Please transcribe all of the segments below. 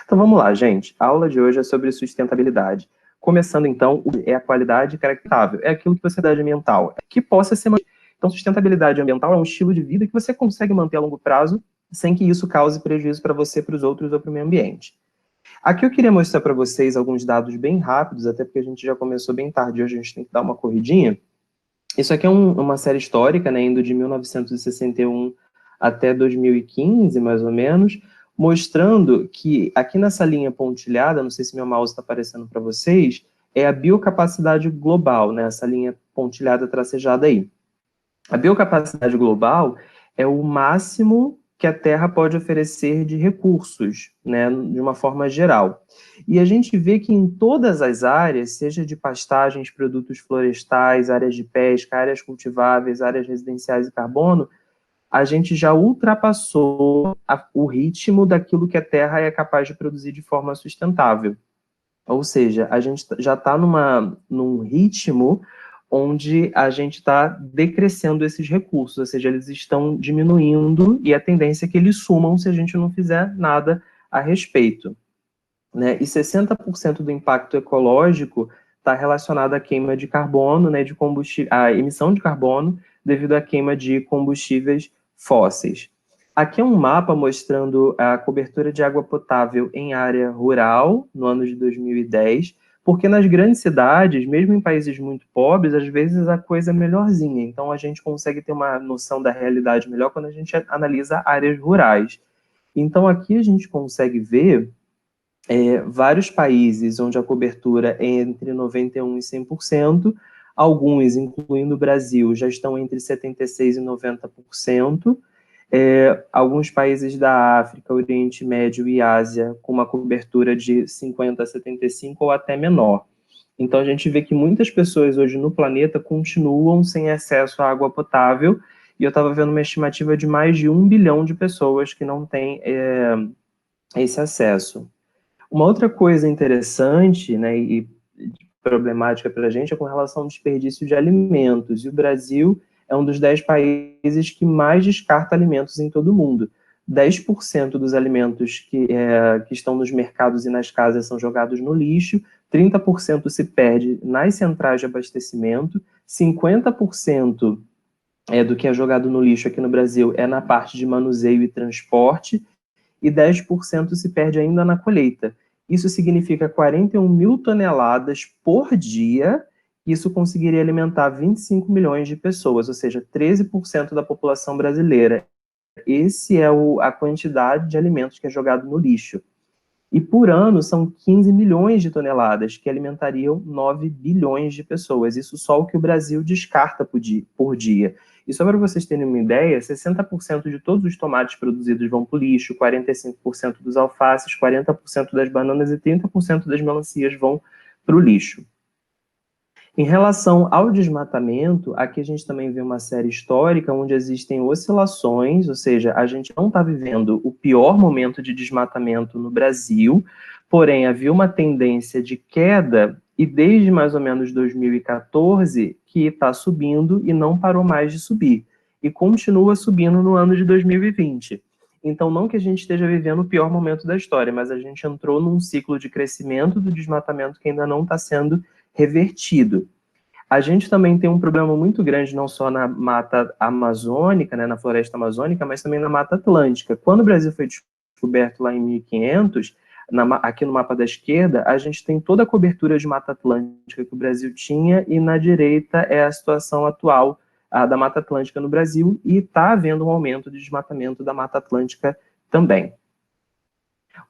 Então vamos lá, gente. A aula de hoje é sobre sustentabilidade. Começando então, é a qualidade caracterável. É aquilo que você dá de ambiental, que possa ser mantido. Então, sustentabilidade ambiental é um estilo de vida que você consegue manter a longo prazo sem que isso cause prejuízo para você, para os outros ou para o meio ambiente. Aqui eu queria mostrar para vocês alguns dados bem rápidos, até porque a gente já começou bem tarde, hoje a gente tem que dar uma corridinha. Isso aqui é uma série histórica, né, indo de 1961 até 2015, mais ou menos, mostrando que aqui nessa linha pontilhada, não sei se meu mouse está aparecendo para vocês, é a biocapacidade global, né, essa linha pontilhada tracejada aí. A biocapacidade global é o máximo que a Terra pode oferecer de recursos, né, de uma forma geral. E a gente vê que em todas as áreas, seja de pastagens, produtos florestais, áreas de pesca, áreas cultiváveis, áreas residenciais e carbono, a gente já ultrapassou o ritmo daquilo que a Terra é capaz de produzir de forma sustentável. Ou seja, a gente já está num ritmo onde a gente está decrescendo esses recursos, ou seja, eles estão diminuindo e a tendência é que eles sumam se a gente não fizer nada a respeito. Né? E 60% do impacto ecológico está relacionado à queima de carbono, né, à emissão de carbono devido à queima de combustíveis fósseis. Aqui é um mapa mostrando a cobertura de água potável em área rural no ano de 2010, porque nas grandes cidades, mesmo em países muito pobres, às vezes a coisa é melhorzinha. Então a gente consegue ter uma noção da realidade melhor quando a gente analisa áreas rurais. Então aqui a gente consegue ver vários países onde a cobertura é entre 91% e 100%, alguns, incluindo o Brasil, já estão entre 76% e 90%, alguns países da África, Oriente Médio e Ásia com uma cobertura de 50% a 75% ou até menor. Então a gente vê que muitas pessoas hoje no planeta continuam sem acesso à água potável, e eu estava vendo uma estimativa de mais de 1 bilhão de pessoas que não têm esse acesso. Uma outra coisa interessante, né, e problemática para a gente é com relação ao desperdício de alimentos. E o Brasil é um dos 10 países que mais descarta alimentos em todo o mundo. 10% dos alimentos que estão nos mercados e nas casas são jogados no lixo, 30% se perde nas centrais de abastecimento, 50% do que é jogado no lixo aqui no Brasil é na parte de manuseio e transporte, e 10% se perde ainda na colheita. Isso significa 41 mil toneladas por dia. Isso conseguiria alimentar 25 milhões de pessoas, ou seja, 13% da população brasileira. Esse é a quantidade de alimentos que é jogado no lixo. E por ano são 15 milhões de toneladas, que alimentariam 9 bilhões de pessoas. Isso só o que o Brasil descarta por dia. E só para vocês terem uma ideia, 60% de todos os tomates produzidos vão para o lixo, 45% dos alfaces, 40% das bananas e 30% das melancias vão para o lixo. Em relação ao desmatamento, aqui a gente também vê uma série histórica onde existem oscilações, ou seja, a gente não está vivendo o pior momento de desmatamento no Brasil, porém havia uma tendência de queda e desde mais ou menos 2014 que está subindo e não parou mais de subir. E continua subindo no ano de 2020. Então, não que a gente esteja vivendo o pior momento da história, mas a gente entrou num ciclo de crescimento do desmatamento que ainda não está sendo revertido. A gente também tem um problema muito grande, não só na mata amazônica, né, na floresta amazônica, mas também na mata atlântica. Quando o Brasil foi descoberto lá em 1500, aqui no mapa da esquerda, a gente tem toda a cobertura de mata atlântica que o Brasil tinha, e na direita é a situação atual da Mata Atlântica no Brasil, e está havendo um aumento de desmatamento da Mata Atlântica também.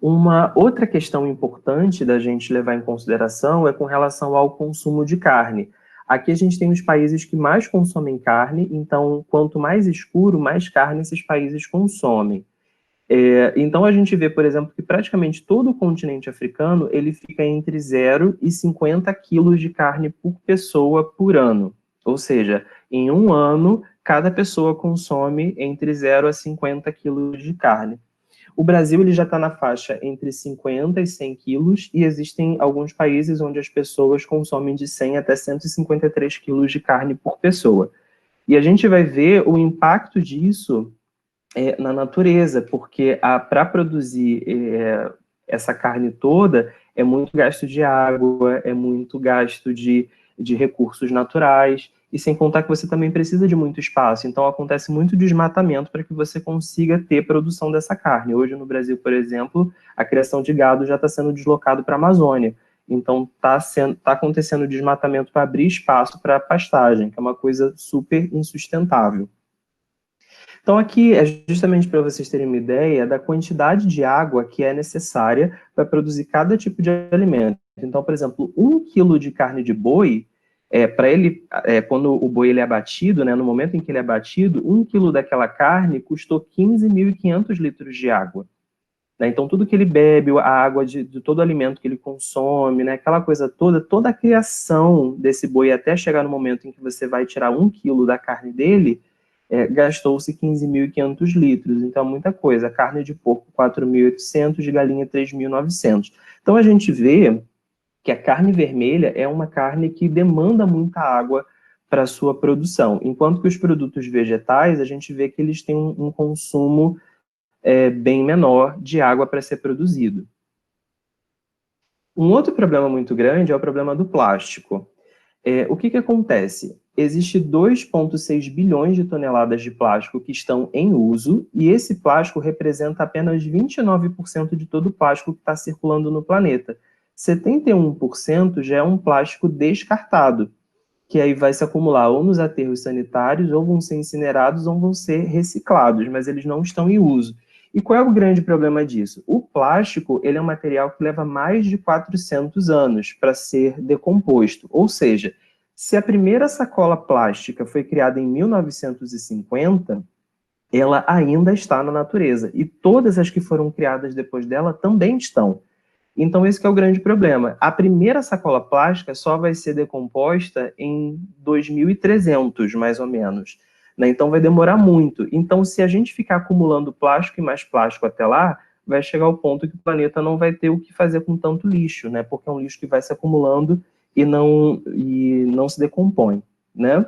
Uma outra questão importante da gente levar em consideração é com relação ao consumo de carne. Aqui a gente tem os países que mais consomem carne, então quanto mais escuro, mais carne esses países consomem. Então a gente vê, por exemplo, que praticamente todo o continente africano ele fica entre 0 e 50 quilos de carne por pessoa por ano. Ou seja, em um ano, cada pessoa consome entre 0 a 50 quilos de carne. O Brasil ele já está na faixa entre 50 e 100 quilos, e existem alguns países onde as pessoas consomem de 100 até 153 quilos de carne por pessoa. E a gente vai ver o impacto disso na natureza, porque para produzir essa carne toda, é muito gasto de água, é muito gasto de recursos naturais, e sem contar que você também precisa de muito espaço. Então, acontece muito desmatamento para que você consiga ter produção dessa carne. Hoje, no Brasil, por exemplo, a criação de gado já está sendo deslocado para a Amazônia. Então, tá acontecendo desmatamento para abrir espaço para pastagem, que é uma coisa super insustentável. Então, aqui é justamente para vocês terem uma ideia da quantidade de água que é necessária para produzir cada tipo de alimento. Então, por exemplo, 1 quilo de carne de boi, para ele, quando o boi ele é abatido, né, no momento em que ele é abatido, 1 quilo daquela carne custou 15.500 litros de água. Né? Então, tudo que ele bebe, a água de todo o alimento que ele consome, né, aquela coisa toda, toda a criação desse boi até chegar no momento em que você vai tirar 1 quilo da carne dele, gastou-se 15.500 litros, então é muita coisa. Carne de porco, 4.800, de galinha, 3.900. Então a gente vê que a carne vermelha é uma carne que demanda muita água para a sua produção, enquanto que os produtos vegetais, a gente vê que eles têm um consumo bem menor de água para ser produzido. Um outro problema muito grande é o problema do plástico. O que acontece? Existe 2,6 bilhões de toneladas de plástico que estão em uso, e esse plástico representa apenas 29% de todo o plástico que está circulando no planeta. 71% já é um plástico descartado, que aí vai se acumular ou nos aterros sanitários, ou vão ser incinerados, ou vão ser reciclados, mas eles não estão em uso. E qual é o grande problema disso? O plástico, ele é um material que leva mais de 400 anos para ser decomposto. Ou seja, se a primeira sacola plástica foi criada em 1950, ela ainda está na natureza. E todas as que foram criadas depois dela também estão. Então, esse que é o grande problema. A primeira sacola plástica só vai ser decomposta em 2300, mais ou menos. Né? Então, vai demorar muito. Então, se a gente ficar acumulando plástico e mais plástico até lá, vai chegar ao ponto que o planeta não vai ter o que fazer com tanto lixo, né? Porque é um lixo que vai se acumulando e não se decompõe, né?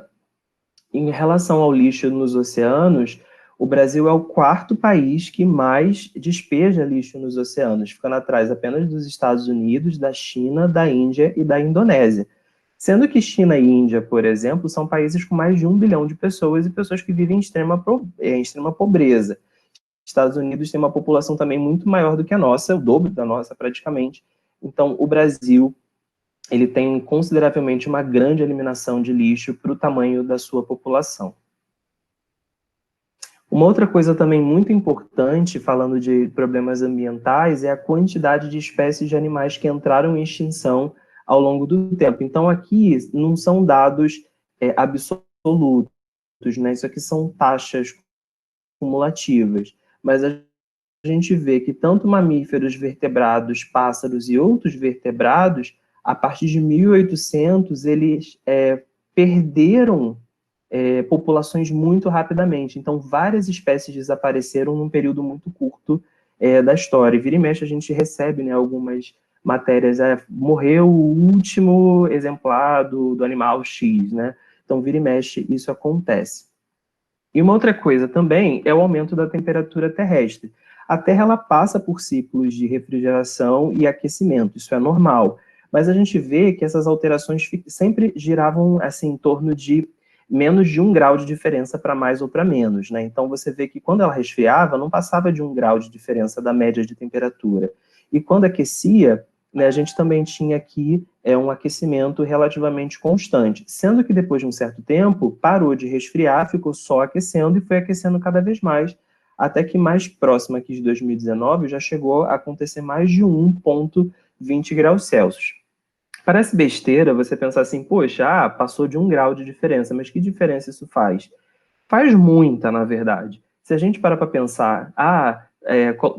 Em relação ao lixo nos oceanos, o Brasil é o quarto país que mais despeja lixo nos oceanos, ficando atrás apenas dos Estados Unidos, da China, da Índia e da Indonésia. Sendo que China e Índia, por exemplo, são países com mais de 1 bilhão de pessoas e pessoas que vivem em extrema pobreza. Estados Unidos tem uma população também muito maior do que a nossa, o dobro da nossa praticamente. Então, o Brasil ele tem consideravelmente uma grande eliminação de lixo para o tamanho da sua população. Uma outra coisa também muito importante, falando de problemas ambientais, é a quantidade de espécies de animais que entraram em extinção ao longo do tempo. Então, aqui não são dados absolutos, né? Isso aqui são taxas cumulativas, mas a gente vê que tanto mamíferos, vertebrados, pássaros e outros vertebrados, a partir de 1800, eles perderam populações muito rapidamente. Então, várias espécies desapareceram num período muito curto da história. E vira e mexe, a gente recebe, né, algumas matérias, morreu o último exemplar do animal X, né? Então, vira e mexe, isso acontece. E uma outra coisa também é o aumento da temperatura terrestre. A Terra ela passa por ciclos de refrigeração e aquecimento, isso é normal. Mas a gente vê que essas alterações sempre giravam assim, em torno de menos de 1 grau de diferença para mais ou para menos. Né? Então você vê que quando ela resfriava, não passava de 1 grau de diferença da média de temperatura. E quando aquecia, né, a gente também tinha aqui um aquecimento relativamente constante, sendo que depois de um certo tempo, parou de resfriar, ficou só aquecendo e foi aquecendo cada vez mais, até que mais próximo aqui de 2019 já chegou a acontecer mais de 1,20 graus Celsius. Parece besteira você pensar assim, poxa, passou de 1 grau de diferença, mas que diferença isso faz? Faz muita, na verdade. Se a gente parar para pensar,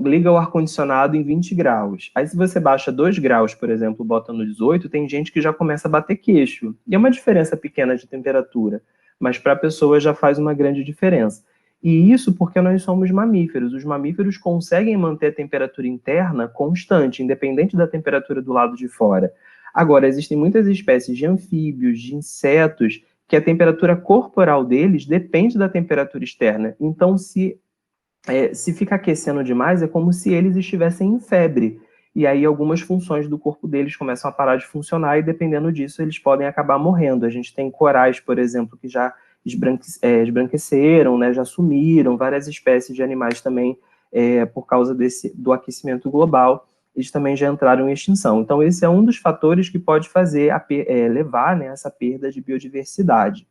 liga o ar-condicionado em 20 graus. Aí se você baixa 2 graus, por exemplo, bota no 18, tem gente que já começa a bater queixo. E é uma diferença pequena de temperatura, mas para a pessoa já faz uma grande diferença. E isso porque nós somos mamíferos. Os mamíferos conseguem manter a temperatura interna constante, independente da temperatura do lado de fora. Agora, existem muitas espécies de anfíbios, de insetos, que a temperatura corporal deles depende da temperatura externa. Então, se fica aquecendo demais, é como se eles estivessem em febre. e aí algumas funções do corpo deles começam a parar de funcionar, e dependendo disso, eles podem acabar morrendo. A gente tem corais, por exemplo, que já esbranqueceram, né, já sumiram, várias espécies de animais também, por causa do aquecimento global, eles também já entraram em extinção. Então, esse é um dos fatores que pode fazer levar, né, essa perda de biodiversidade.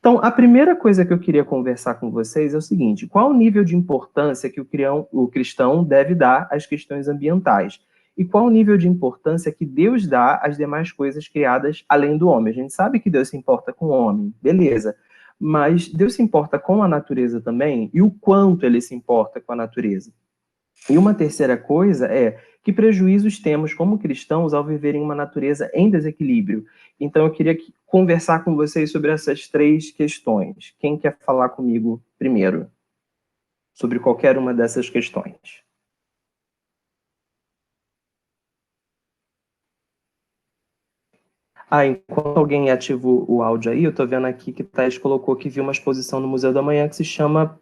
Então, a primeira coisa que eu queria conversar com vocês é o seguinte: qual o nível de importância que o cristão deve dar às questões ambientais? E qual o nível de importância que Deus dá às demais coisas criadas além do homem? A gente sabe que Deus se importa com o homem, beleza. Mas Deus se importa com a natureza também? E o quanto ele se importa com a natureza? E uma terceira coisa é: que prejuízos temos como cristãos ao viver em uma natureza em desequilíbrio? Então, eu queria conversar com vocês sobre essas três questões. Quem quer falar comigo primeiro sobre qualquer uma dessas questões? Enquanto alguém ativa o áudio aí, eu estou vendo aqui que Thais colocou que viu uma exposição no Museu da Manhã que se chama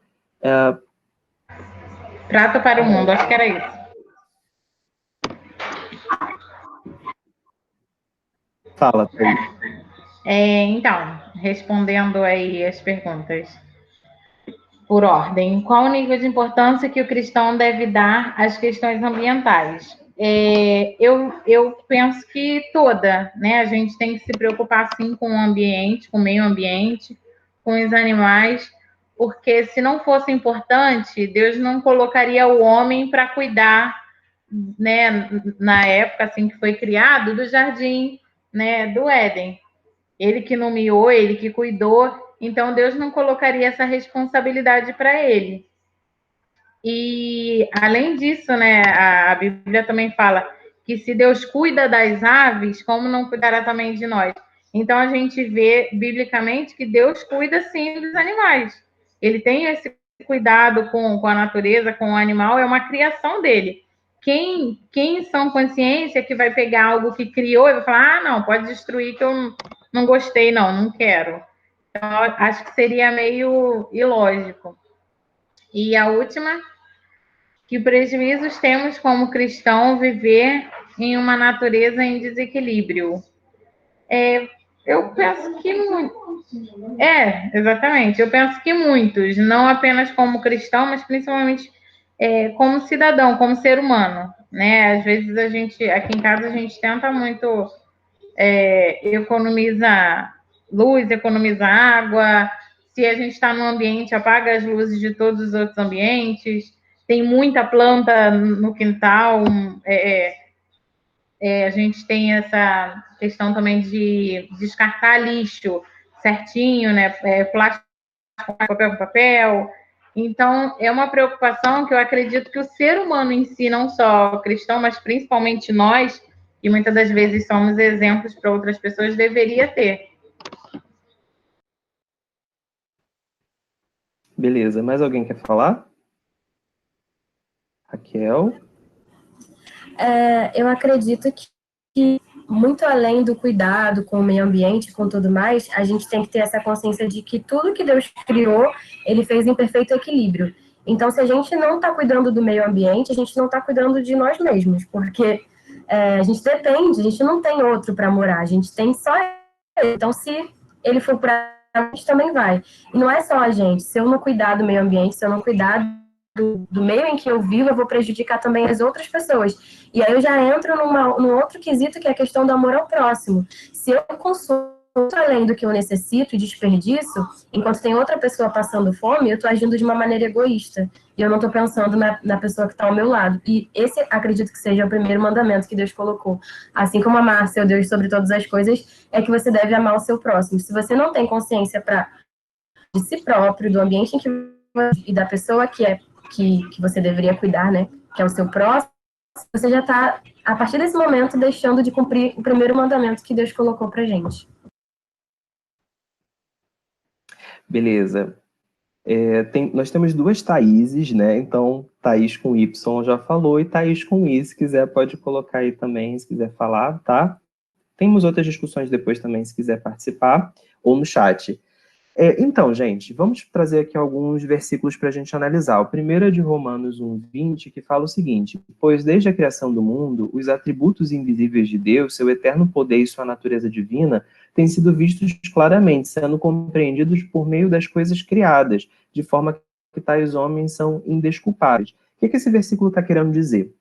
Prata para o Mundo, acho que era isso. Fala, Thais. Então, respondendo aí as perguntas por ordem, qual o nível de importância que o cristão deve dar às questões ambientais? Eu penso que toda, né? A gente tem que se preocupar, sim, com o ambiente, com o meio ambiente, com os animais, porque se não fosse importante, Deus não colocaria o homem para cuidar, né, na época assim que foi criado, do jardim, né, do Éden. Ele que nomeou, ele que cuidou, então Deus não colocaria essa responsabilidade para ele. E além disso, né, a Bíblia também fala que se Deus cuida das aves, como não cuidará também de nós? Então a gente vê biblicamente que Deus cuida sim dos animais. Ele tem esse cuidado com a natureza, com o animal, é uma criação dele. Quem são consciência que vai pegar algo que criou e vai falar: não, pode destruir que eu não gostei, não quero. Então, acho que seria meio ilógico. E a última, que prejuízos temos como cristão viver em uma natureza em desequilíbrio? Eu penso que exatamente. Eu penso que muitos, não apenas como cristão, mas principalmente como cidadão, como ser humano, né? Às vezes a gente, aqui em casa, a gente tenta muito economizar luz, economizar água. Se a gente está num ambiente, apaga as luzes de todos os outros ambientes. Tem muita planta no quintal. A gente tem essa questão também de descartar lixo certinho, né? Plástico, papel com papel. Então, é uma preocupação que eu acredito que o ser humano em si, não só cristão, mas principalmente nós, e muitas das vezes somos exemplos para outras pessoas, deveria ter. Beleza, mais alguém quer falar? Raquel? Eu acredito que, muito além do cuidado com o meio ambiente e com tudo mais, a gente tem que ter essa consciência de que tudo que Deus criou, ele fez em perfeito equilíbrio. Então, se a gente não está cuidando do meio ambiente, a gente não está cuidando de nós mesmos, porque a gente depende, a gente não tem outro para morar, a gente tem só ele. Então, se ele for para a gente também vai. E não é só a gente, se eu não cuidar do meio ambiente, se eu não cuidar do meio em que eu vivo, eu vou prejudicar também as outras pessoas. E aí eu já entro num outro quesito, que é a questão do amor ao próximo. Se eu consumo além do que eu necessito e desperdiço, enquanto tem outra pessoa passando fome, eu estou agindo de uma maneira egoísta. E eu não estou pensando na pessoa que está ao meu lado. E esse, acredito que seja o primeiro mandamento que Deus colocou. Assim como amar seu Deus sobre todas as coisas, é que você deve amar o seu próximo. Se você não tem consciência de si próprio, do ambiente em que e da pessoa que você deveria cuidar, né? Que é o seu próximo, você já está, a partir desse momento, deixando de cumprir o primeiro mandamento que Deus colocou pra gente. Beleza. Nós temos duas Thaíses, né? Então, Thaís com Y já falou, e Thaís com I, se quiser, pode colocar aí também, se quiser falar, tá? Temos outras discussões depois também, se quiser participar, ou no chat. Então, gente, vamos trazer aqui alguns versículos para a gente analisar. O primeiro é de Romanos 1:20, que fala o seguinte: pois desde a criação do mundo, os atributos invisíveis de Deus, seu eterno poder e sua natureza divina, têm sido vistos claramente, sendo compreendidos por meio das coisas criadas, de forma que tais homens são indesculpáveis. O que esse versículo está querendo dizer?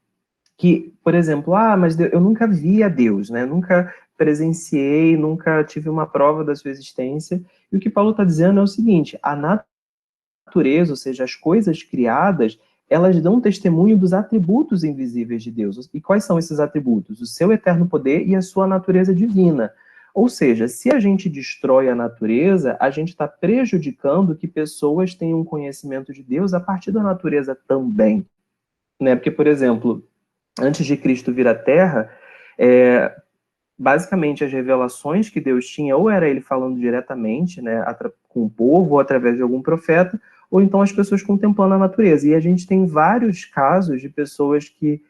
Que, por exemplo, mas eu nunca vi a Deus, né? Nunca presenciei, nunca tive uma prova da sua existência. E o que Paulo está dizendo é o seguinte: a natureza, ou seja, as coisas criadas, elas dão testemunho dos atributos invisíveis de Deus. E quais são esses atributos? O seu eterno poder e a sua natureza divina. Ou seja, se a gente destrói a natureza, a gente está prejudicando que pessoas tenham conhecimento de Deus a partir da natureza também. Né? Porque, por exemplo, antes de Cristo vir à Terra, basicamente as revelações que Deus tinha, ou era ele falando diretamente, né, com o povo, ou através de algum profeta, ou então as pessoas contemplando a natureza. E a gente tem vários casos de pessoas que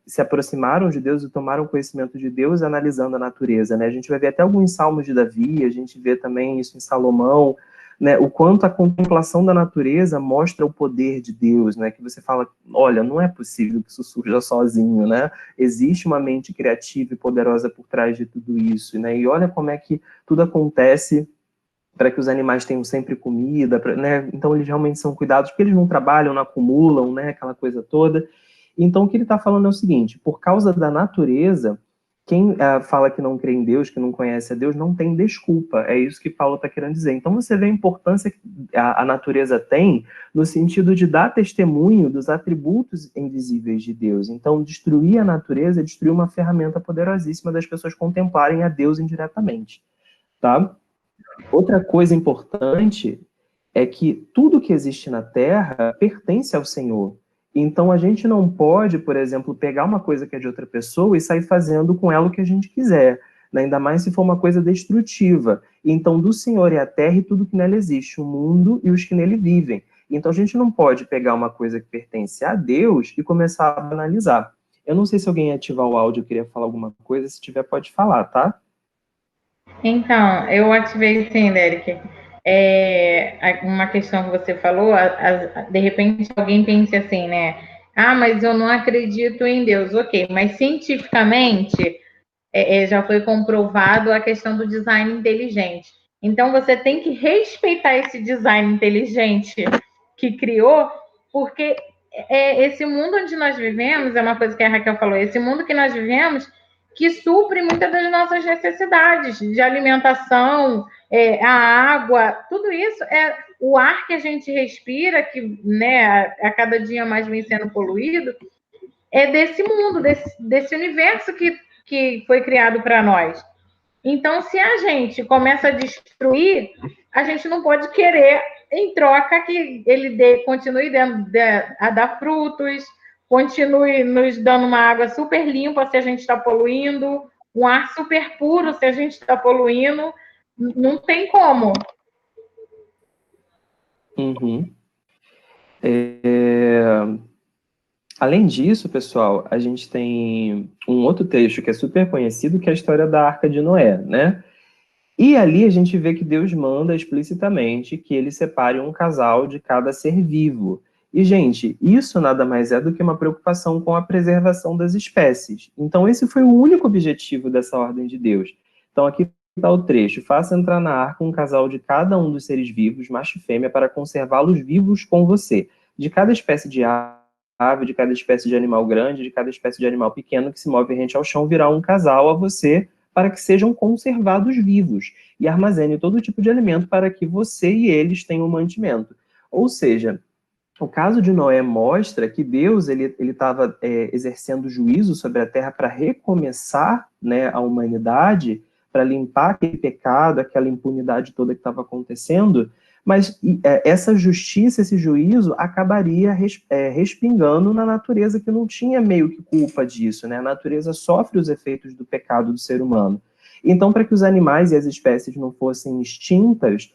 se aproximaram de Deus e tomaram conhecimento de Deus analisando a natureza. Né? A gente vai ver até alguns salmos de Davi, a gente vê também isso em Salomão, né, o quanto a contemplação da natureza mostra o poder de Deus, né, que você fala, olha, não é possível que isso surja sozinho, né, existe uma mente criativa e poderosa por trás de tudo isso, né, e olha como é que tudo acontece para que os animais tenham sempre comida, né, então eles realmente são cuidados, porque eles não trabalham, não acumulam, né, aquela coisa toda. Então o que ele está falando é o seguinte: por causa da natureza, quem fala que não crê em Deus, que não conhece a Deus, não tem desculpa. É isso que Paulo está querendo dizer. Então você vê a importância que a natureza tem no sentido de dar testemunho dos atributos invisíveis de Deus. Então destruir a natureza é destruir uma ferramenta poderosíssima das pessoas contemplarem a Deus indiretamente. Tá? Outra coisa importante é que tudo que existe na Terra pertence ao Senhor. Então, a gente não pode, por exemplo, pegar uma coisa que é de outra pessoa e sair fazendo com ela o que a gente quiser, né? Ainda mais se for uma coisa destrutiva. Então, do Senhor é a terra e tudo que nela existe, o mundo e os que nele vivem. Então, a gente não pode pegar uma coisa que pertence a Deus e começar a analisar. Eu não sei se alguém ativar o áudio queria falar alguma coisa, se tiver, pode falar, tá? Então, eu ativei sim, Derek. Uma questão que você falou, de repente alguém pensa assim, né? Mas eu não acredito em Deus. Ok, mas cientificamente já foi comprovado a questão do design inteligente. Então, você tem que respeitar esse design inteligente que criou, porque esse mundo onde nós vivemos, é uma coisa que a Raquel falou, esse mundo que nós vivemos que supre muitas das nossas necessidades de alimentação, a água, tudo isso é o ar que a gente respira, que, né, a cada dia mais vem sendo poluído, é desse mundo, desse universo que foi criado para nós. Então, se a gente começa a destruir, a gente não pode querer, em troca, que ele continue a dar frutos, continue nos dando uma água super limpa se a gente está poluindo, um ar super puro se a gente está poluindo. Não tem como. Uhum. Além disso, pessoal, a gente tem um outro texto que é super conhecido, que é a história da Arca de Noé, né? E ali a gente vê que Deus manda explicitamente que ele separe um casal de cada ser vivo. E, gente, isso nada mais é do que uma preocupação com a preservação das espécies. Então, esse foi o único objetivo dessa ordem de Deus. Então, aqui está o trecho: faça entrar na arca um casal de cada um dos seres vivos, macho e fêmea, para conservá-los vivos com você. De cada espécie de ave, de cada espécie de animal grande, de cada espécie de animal pequeno que se move rente ao chão, virá um casal a você, para que sejam conservados vivos, e armazene todo tipo de alimento para que você e eles tenham mantimento. Ou seja, o caso de Noé mostra que Deus ele estava exercendo juízo sobre a terra para recomeçar, né, a humanidade, para limpar aquele pecado, aquela impunidade toda que estava acontecendo, mas essa justiça, esse juízo, acabaria respingando na natureza, que não tinha meio que culpa disso, né? A natureza sofre os efeitos do pecado do ser humano. Então, para que os animais e as espécies não fossem extintas,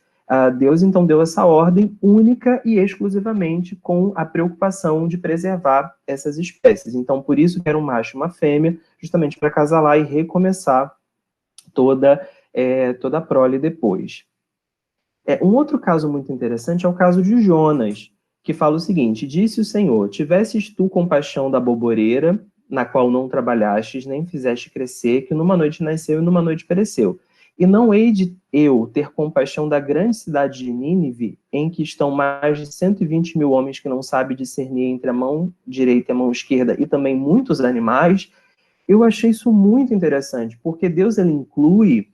Deus então deu essa ordem única e exclusivamente com a preocupação de preservar essas espécies. Então, por isso que era um macho e uma fêmea, justamente para acasalar e recomeçar toda a prole depois. Um outro caso muito interessante é o caso de Jonas, que fala o seguinte: disse o Senhor, tivesses tu compaixão da boboreira, na qual não trabalhastes, nem fizeste crescer, que numa noite nasceu e numa noite pereceu. E não hei de eu ter compaixão da grande cidade de Nínive, em que estão mais de 120 mil homens que não sabem discernir entre a mão direita e a mão esquerda, e também muitos animais. Eu achei isso muito interessante, porque Deus ele inclui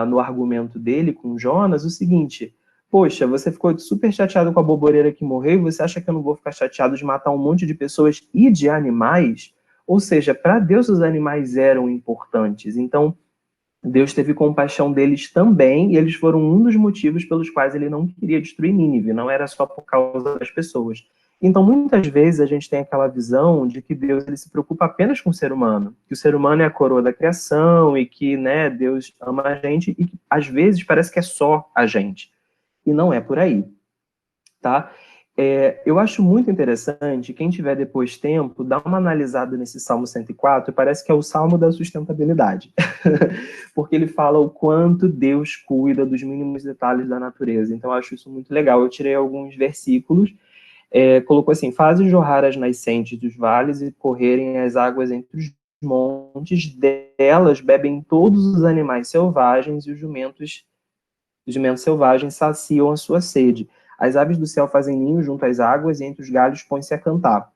no argumento dele com Jonas o seguinte: poxa, você ficou super chateado com a boboreira que morreu, você acha que eu não vou ficar chateado de matar um monte de pessoas e de animais? Ou seja, para Deus os animais eram importantes, então Deus teve compaixão deles também, e eles foram um dos motivos pelos quais ele não queria destruir Nínive, não era só por causa das pessoas. Então, muitas vezes, a gente tem aquela visão de que Deus ele se preocupa apenas com o ser humano, que o ser humano é a coroa da criação, e que Deus ama a gente, e que, às vezes, parece que é só a gente. E não é por aí, tá? Eu acho muito interessante, quem tiver depois tempo, dá uma analisada nesse Salmo 104, parece que é o Salmo da sustentabilidade, porque ele fala o quanto Deus cuida dos mínimos detalhes da natureza, então eu acho isso muito legal. Eu tirei alguns versículos, colocou assim: fazes jorrar as nascentes dos vales e correrem as águas entre os montes, delas bebem todos os animais selvagens e os jumentos selvagens saciam a sua sede. As aves do céu fazem ninho junto às águas e entre os galhos põe-se a cantar.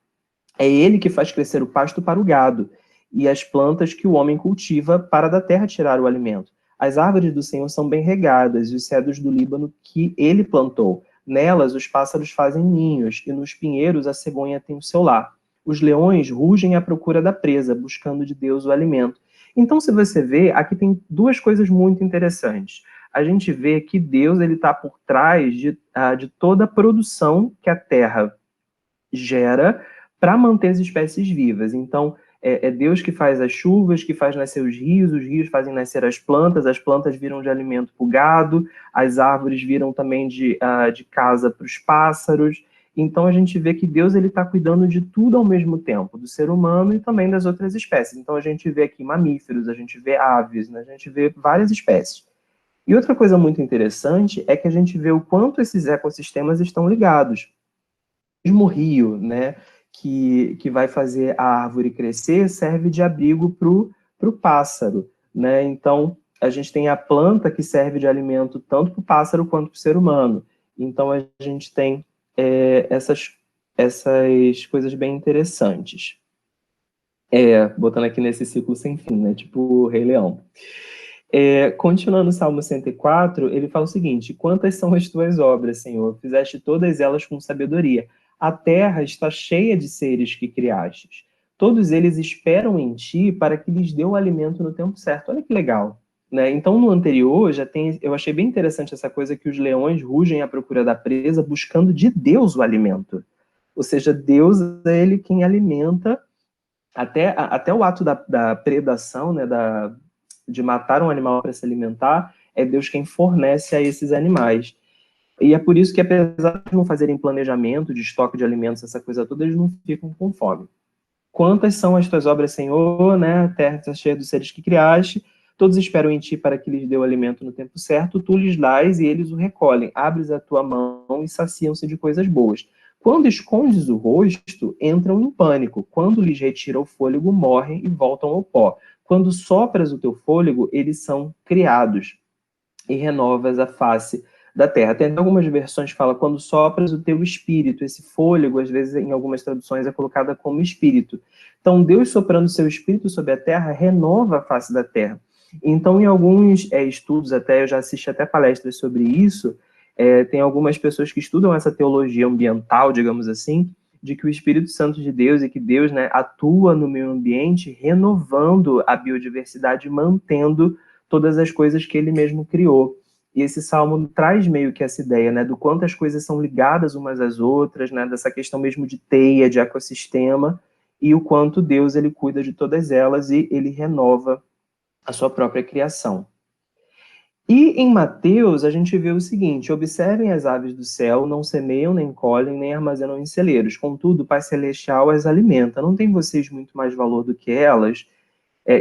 É ele que faz crescer o pasto para o gado e as plantas que o homem cultiva para da terra tirar o alimento. As árvores do Senhor são bem regadas e os cedros do Líbano que ele plantou. Nelas os pássaros fazem ninhos e nos pinheiros a cegonha tem o seu lar. Os leões rugem à procura da presa, buscando de Deus o alimento. Então, se você vê, aqui tem duas coisas muito interessantes. A gente vê que Deus ele está por trás de toda a produção que a terra gera para manter as espécies vivas. Então, é Deus que faz as chuvas, que faz nascer os rios fazem nascer as plantas viram de alimento para o gado, as árvores viram também de casa para os pássaros. Então, a gente vê que Deus ele está cuidando de tudo ao mesmo tempo, do ser humano e também das outras espécies. Então, a gente vê aqui mamíferos, a gente vê aves, né? A gente vê várias espécies. E outra coisa muito interessante é que a gente vê o quanto esses ecossistemas estão ligados. Mesmo o rio, né, que vai fazer a árvore crescer, serve de abrigo para o pássaro, né? Então, a gente tem a planta que serve de alimento tanto para o pássaro quanto para o ser humano. Então, a gente tem essas coisas bem interessantes. Botando aqui nesse ciclo sem fim, né? Tipo o Rei Leão. Continuando o Salmo 104, ele fala o seguinte: quantas são as tuas obras, Senhor? Fizeste todas elas com sabedoria. A terra está cheia de seres que criastes. Todos eles esperam em ti para que lhes dê o alimento no tempo certo. Olha que legal, né? Então, no anterior, eu achei bem interessante essa coisa que os leões rugem à procura da presa, buscando de Deus o alimento. Ou seja, Deus é ele quem alimenta até o ato da predação, né, de matar um animal para se alimentar, é Deus quem fornece a esses animais. E é por isso que, apesar de não fazerem planejamento de estoque de alimentos, essa coisa toda, eles não ficam com fome. Quantas são as tuas obras, Senhor, né? A terra está cheia dos seres que criaste, todos esperam em ti para que lhes dê o alimento no tempo certo, tu lhes dás e eles o recolhem. Abres a tua mão e saciam-se de coisas boas. Quando escondes o rosto, entram em pânico. Quando lhes retira o fôlego, morrem e voltam ao pó. Quando sopras o teu fôlego, eles são criados e renovas a face da terra. Tem algumas versões que falam quando sopras o teu espírito. Esse fôlego, às vezes, em algumas traduções, é colocada como espírito. Então, Deus soprando o seu espírito sobre a terra, renova a face da terra. Então, em alguns estudos, até eu já assisti até palestras sobre isso, tem algumas pessoas que estudam essa teologia ambiental, digamos assim, de que o Espírito Santo de Deus e que Deus, né, atua no meio ambiente, renovando a biodiversidade, mantendo todas as coisas que ele mesmo criou. E esse salmo traz meio que essa ideia, né, do quanto as coisas são ligadas umas às outras, né, dessa questão mesmo de teia, de ecossistema, e o quanto Deus ele cuida de todas elas e ele renova a sua própria criação. E em Mateus, a gente vê o seguinte: observem as aves do céu, não semeiam, nem colhem, nem armazenam em celeiros. Contudo, o Pai Celestial as alimenta. Não tem vocês muito mais valor do que elas?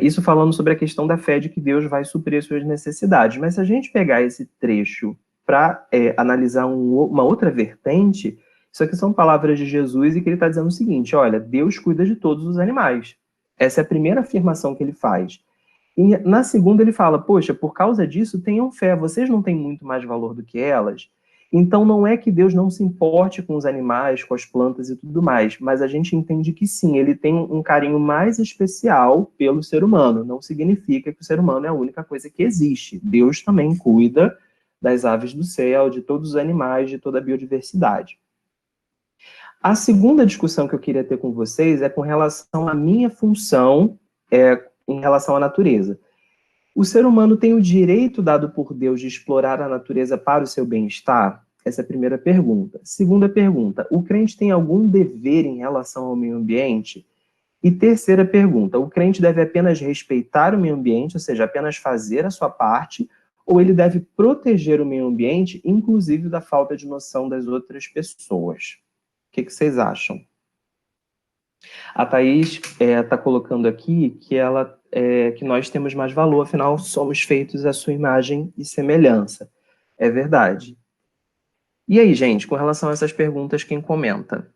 Isso falando sobre a questão da fé de que Deus vai suprir as suas necessidades. Mas se a gente pegar esse trecho para analisar uma outra vertente, isso aqui são palavras de Jesus e que ele está dizendo o seguinte: olha, Deus cuida de todos os animais. Essa é a primeira afirmação que ele faz. E na segunda ele fala, poxa, por causa disso tenham fé, vocês não têm muito mais valor do que elas? Então não é que Deus não se importe com os animais, com as plantas e tudo mais, mas a gente entende que sim, ele tem um carinho mais especial pelo ser humano. Não significa que o ser humano é a única coisa que existe. Deus também cuida das aves do céu, de todos os animais, de toda a biodiversidade. A segunda discussão que eu queria ter com vocês é com relação à minha função em relação à natureza. O ser humano tem o direito dado por Deus de explorar a natureza para o seu bem-estar? Essa é a primeira pergunta. Segunda pergunta, o crente tem algum dever em relação ao meio ambiente? E terceira pergunta, o crente deve apenas respeitar o meio ambiente, ou seja, apenas fazer a sua parte, ou ele deve proteger o meio ambiente, inclusive da falta de noção das outras pessoas? O que vocês acham? A Thaís está colocando aqui que nós temos mais valor, afinal, somos feitos à sua imagem e semelhança. É verdade. E aí, gente, com relação a essas perguntas, quem comenta?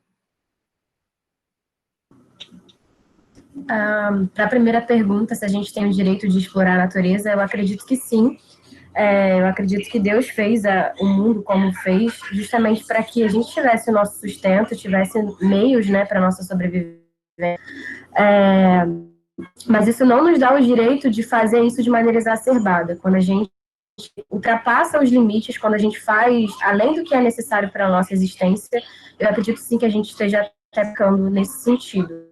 Para a primeira pergunta, se a gente tem o direito de explorar a natureza, eu acredito que sim. Eu acredito que Deus fez o mundo como fez, justamente para que a gente tivesse o nosso sustento, tivesse meios, né, para a nossa sobrevivência. Mas isso não nos dá o direito de fazer isso de maneira exacerbada. Quando a gente ultrapassa os limites, quando a gente faz além do que é necessário para a nossa existência, eu acredito sim que a gente esteja atacando nesse sentido.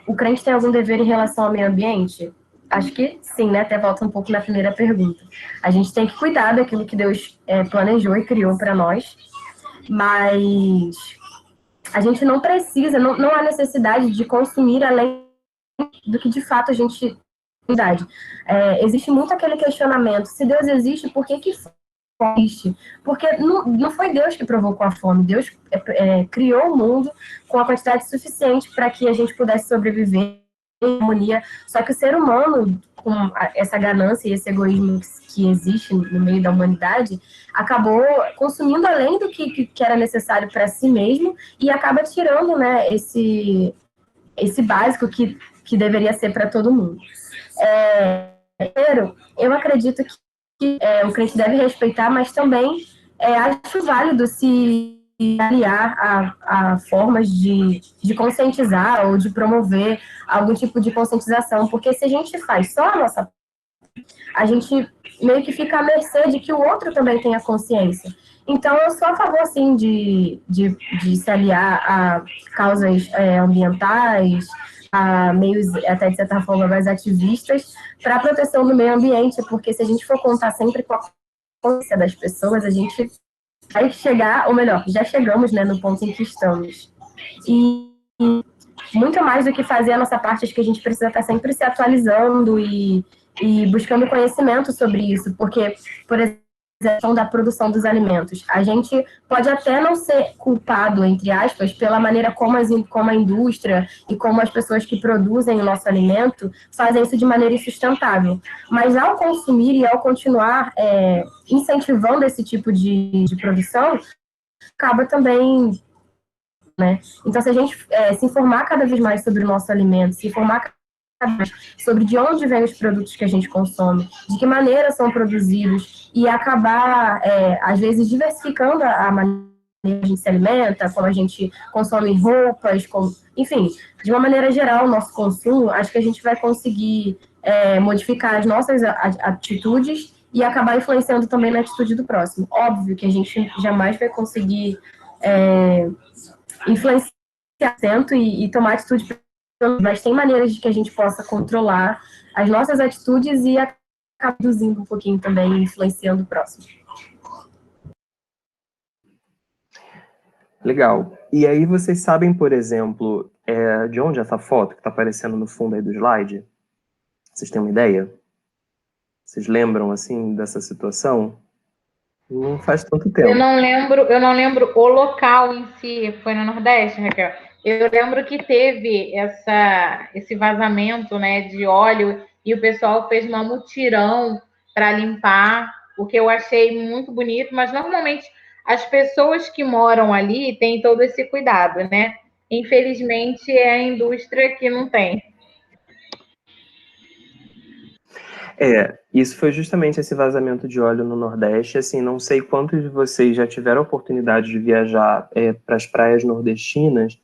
O crente tem algum dever em relação ao meio ambiente? Acho que sim, né? Até volta um pouco na primeira pergunta. A gente tem que cuidar daquilo que Deus planejou e criou para nós, mas a gente não precisa, não há necessidade de consumir além do que de fato a gente tem. Existe muito aquele questionamento, se Deus existe, por que existe? Porque não foi Deus que provocou a fome, Deus criou o mundo com a quantidade suficiente para que a gente pudesse sobreviver em harmonia, só que o ser humano, com essa ganância e esse egoísmo que existe no meio da humanidade, acabou consumindo além do que era necessário para si mesmo e acaba tirando, né, esse básico que deveria ser para todo mundo. Eu acredito que o crente deve respeitar, mas também acho válido se aliar a formas de conscientizar ou de promover algum tipo de conscientização, porque se a gente faz só a nossa, a gente meio que fica à mercê de que o outro também tenha consciência. Então, eu sou a favor, sim, de se aliar a causas ambientais, a meios, até de certa forma, mais ativistas, para a proteção do meio ambiente, porque se a gente for contar sempre com a consciência das pessoas, a gente vai chegar, ou melhor, já chegamos, né, no ponto em que estamos. E muito mais do que fazer a nossa parte, acho que a gente precisa estar sempre se atualizando e buscando conhecimento sobre isso, porque, por exemplo, a questão da produção dos alimentos. A gente pode até não ser culpado, entre aspas, pela maneira como a indústria e como as pessoas que produzem o nosso alimento fazem isso de maneira insustentável. Mas ao consumir e ao continuar incentivando esse tipo de produção, acaba também, né? Então, se a gente se informar cada vez mais sobre o nosso alimento, se informar sobre de onde vêm os produtos que a gente consome, de que maneira são produzidos, e acabar, às vezes, diversificando a maneira que a gente se alimenta, como a gente consome roupas, enfim, de uma maneira geral, o nosso consumo, acho que a gente vai conseguir modificar as nossas atitudes e acabar influenciando também na atitude do próximo. Óbvio que a gente jamais vai conseguir influenciar tanto e tomar atitude, mas tem maneiras de que a gente possa controlar as nossas atitudes e acabar reduzindo um pouquinho também, influenciando o próximo. Legal. E aí vocês sabem, por exemplo, de onde é essa foto que está aparecendo no fundo aí do slide? Vocês têm uma ideia? Vocês lembram, assim, dessa situação? Não faz tanto tempo. Eu não lembro o local em si. Foi no Nordeste, Raquel? Eu lembro que teve esse vazamento, né, de óleo e o pessoal fez uma mutirão para limpar, o que eu achei muito bonito, mas normalmente as pessoas que moram ali têm todo esse cuidado, né? Infelizmente é a indústria que não tem. Isso foi justamente esse vazamento de óleo no Nordeste. Assim, não sei quantos de vocês já tiveram a oportunidade de viajar para as praias nordestinas,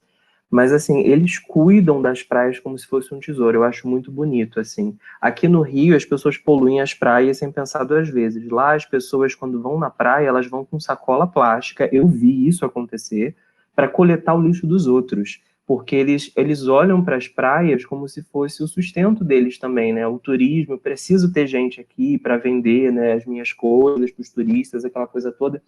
mas assim, eles cuidam das praias como se fosse um tesouro. Eu acho muito bonito, assim. Aqui no Rio, as pessoas poluem as praias sem pensar duas vezes. Lá, as pessoas, quando vão na praia, elas vão com sacola plástica. Eu vi isso acontecer para coletar o lixo dos outros. Porque eles olham para as praias como se fosse o sustento deles também, né? O turismo, eu preciso ter gente aqui para vender, né, as minhas coisas para os turistas, aquela coisa toda.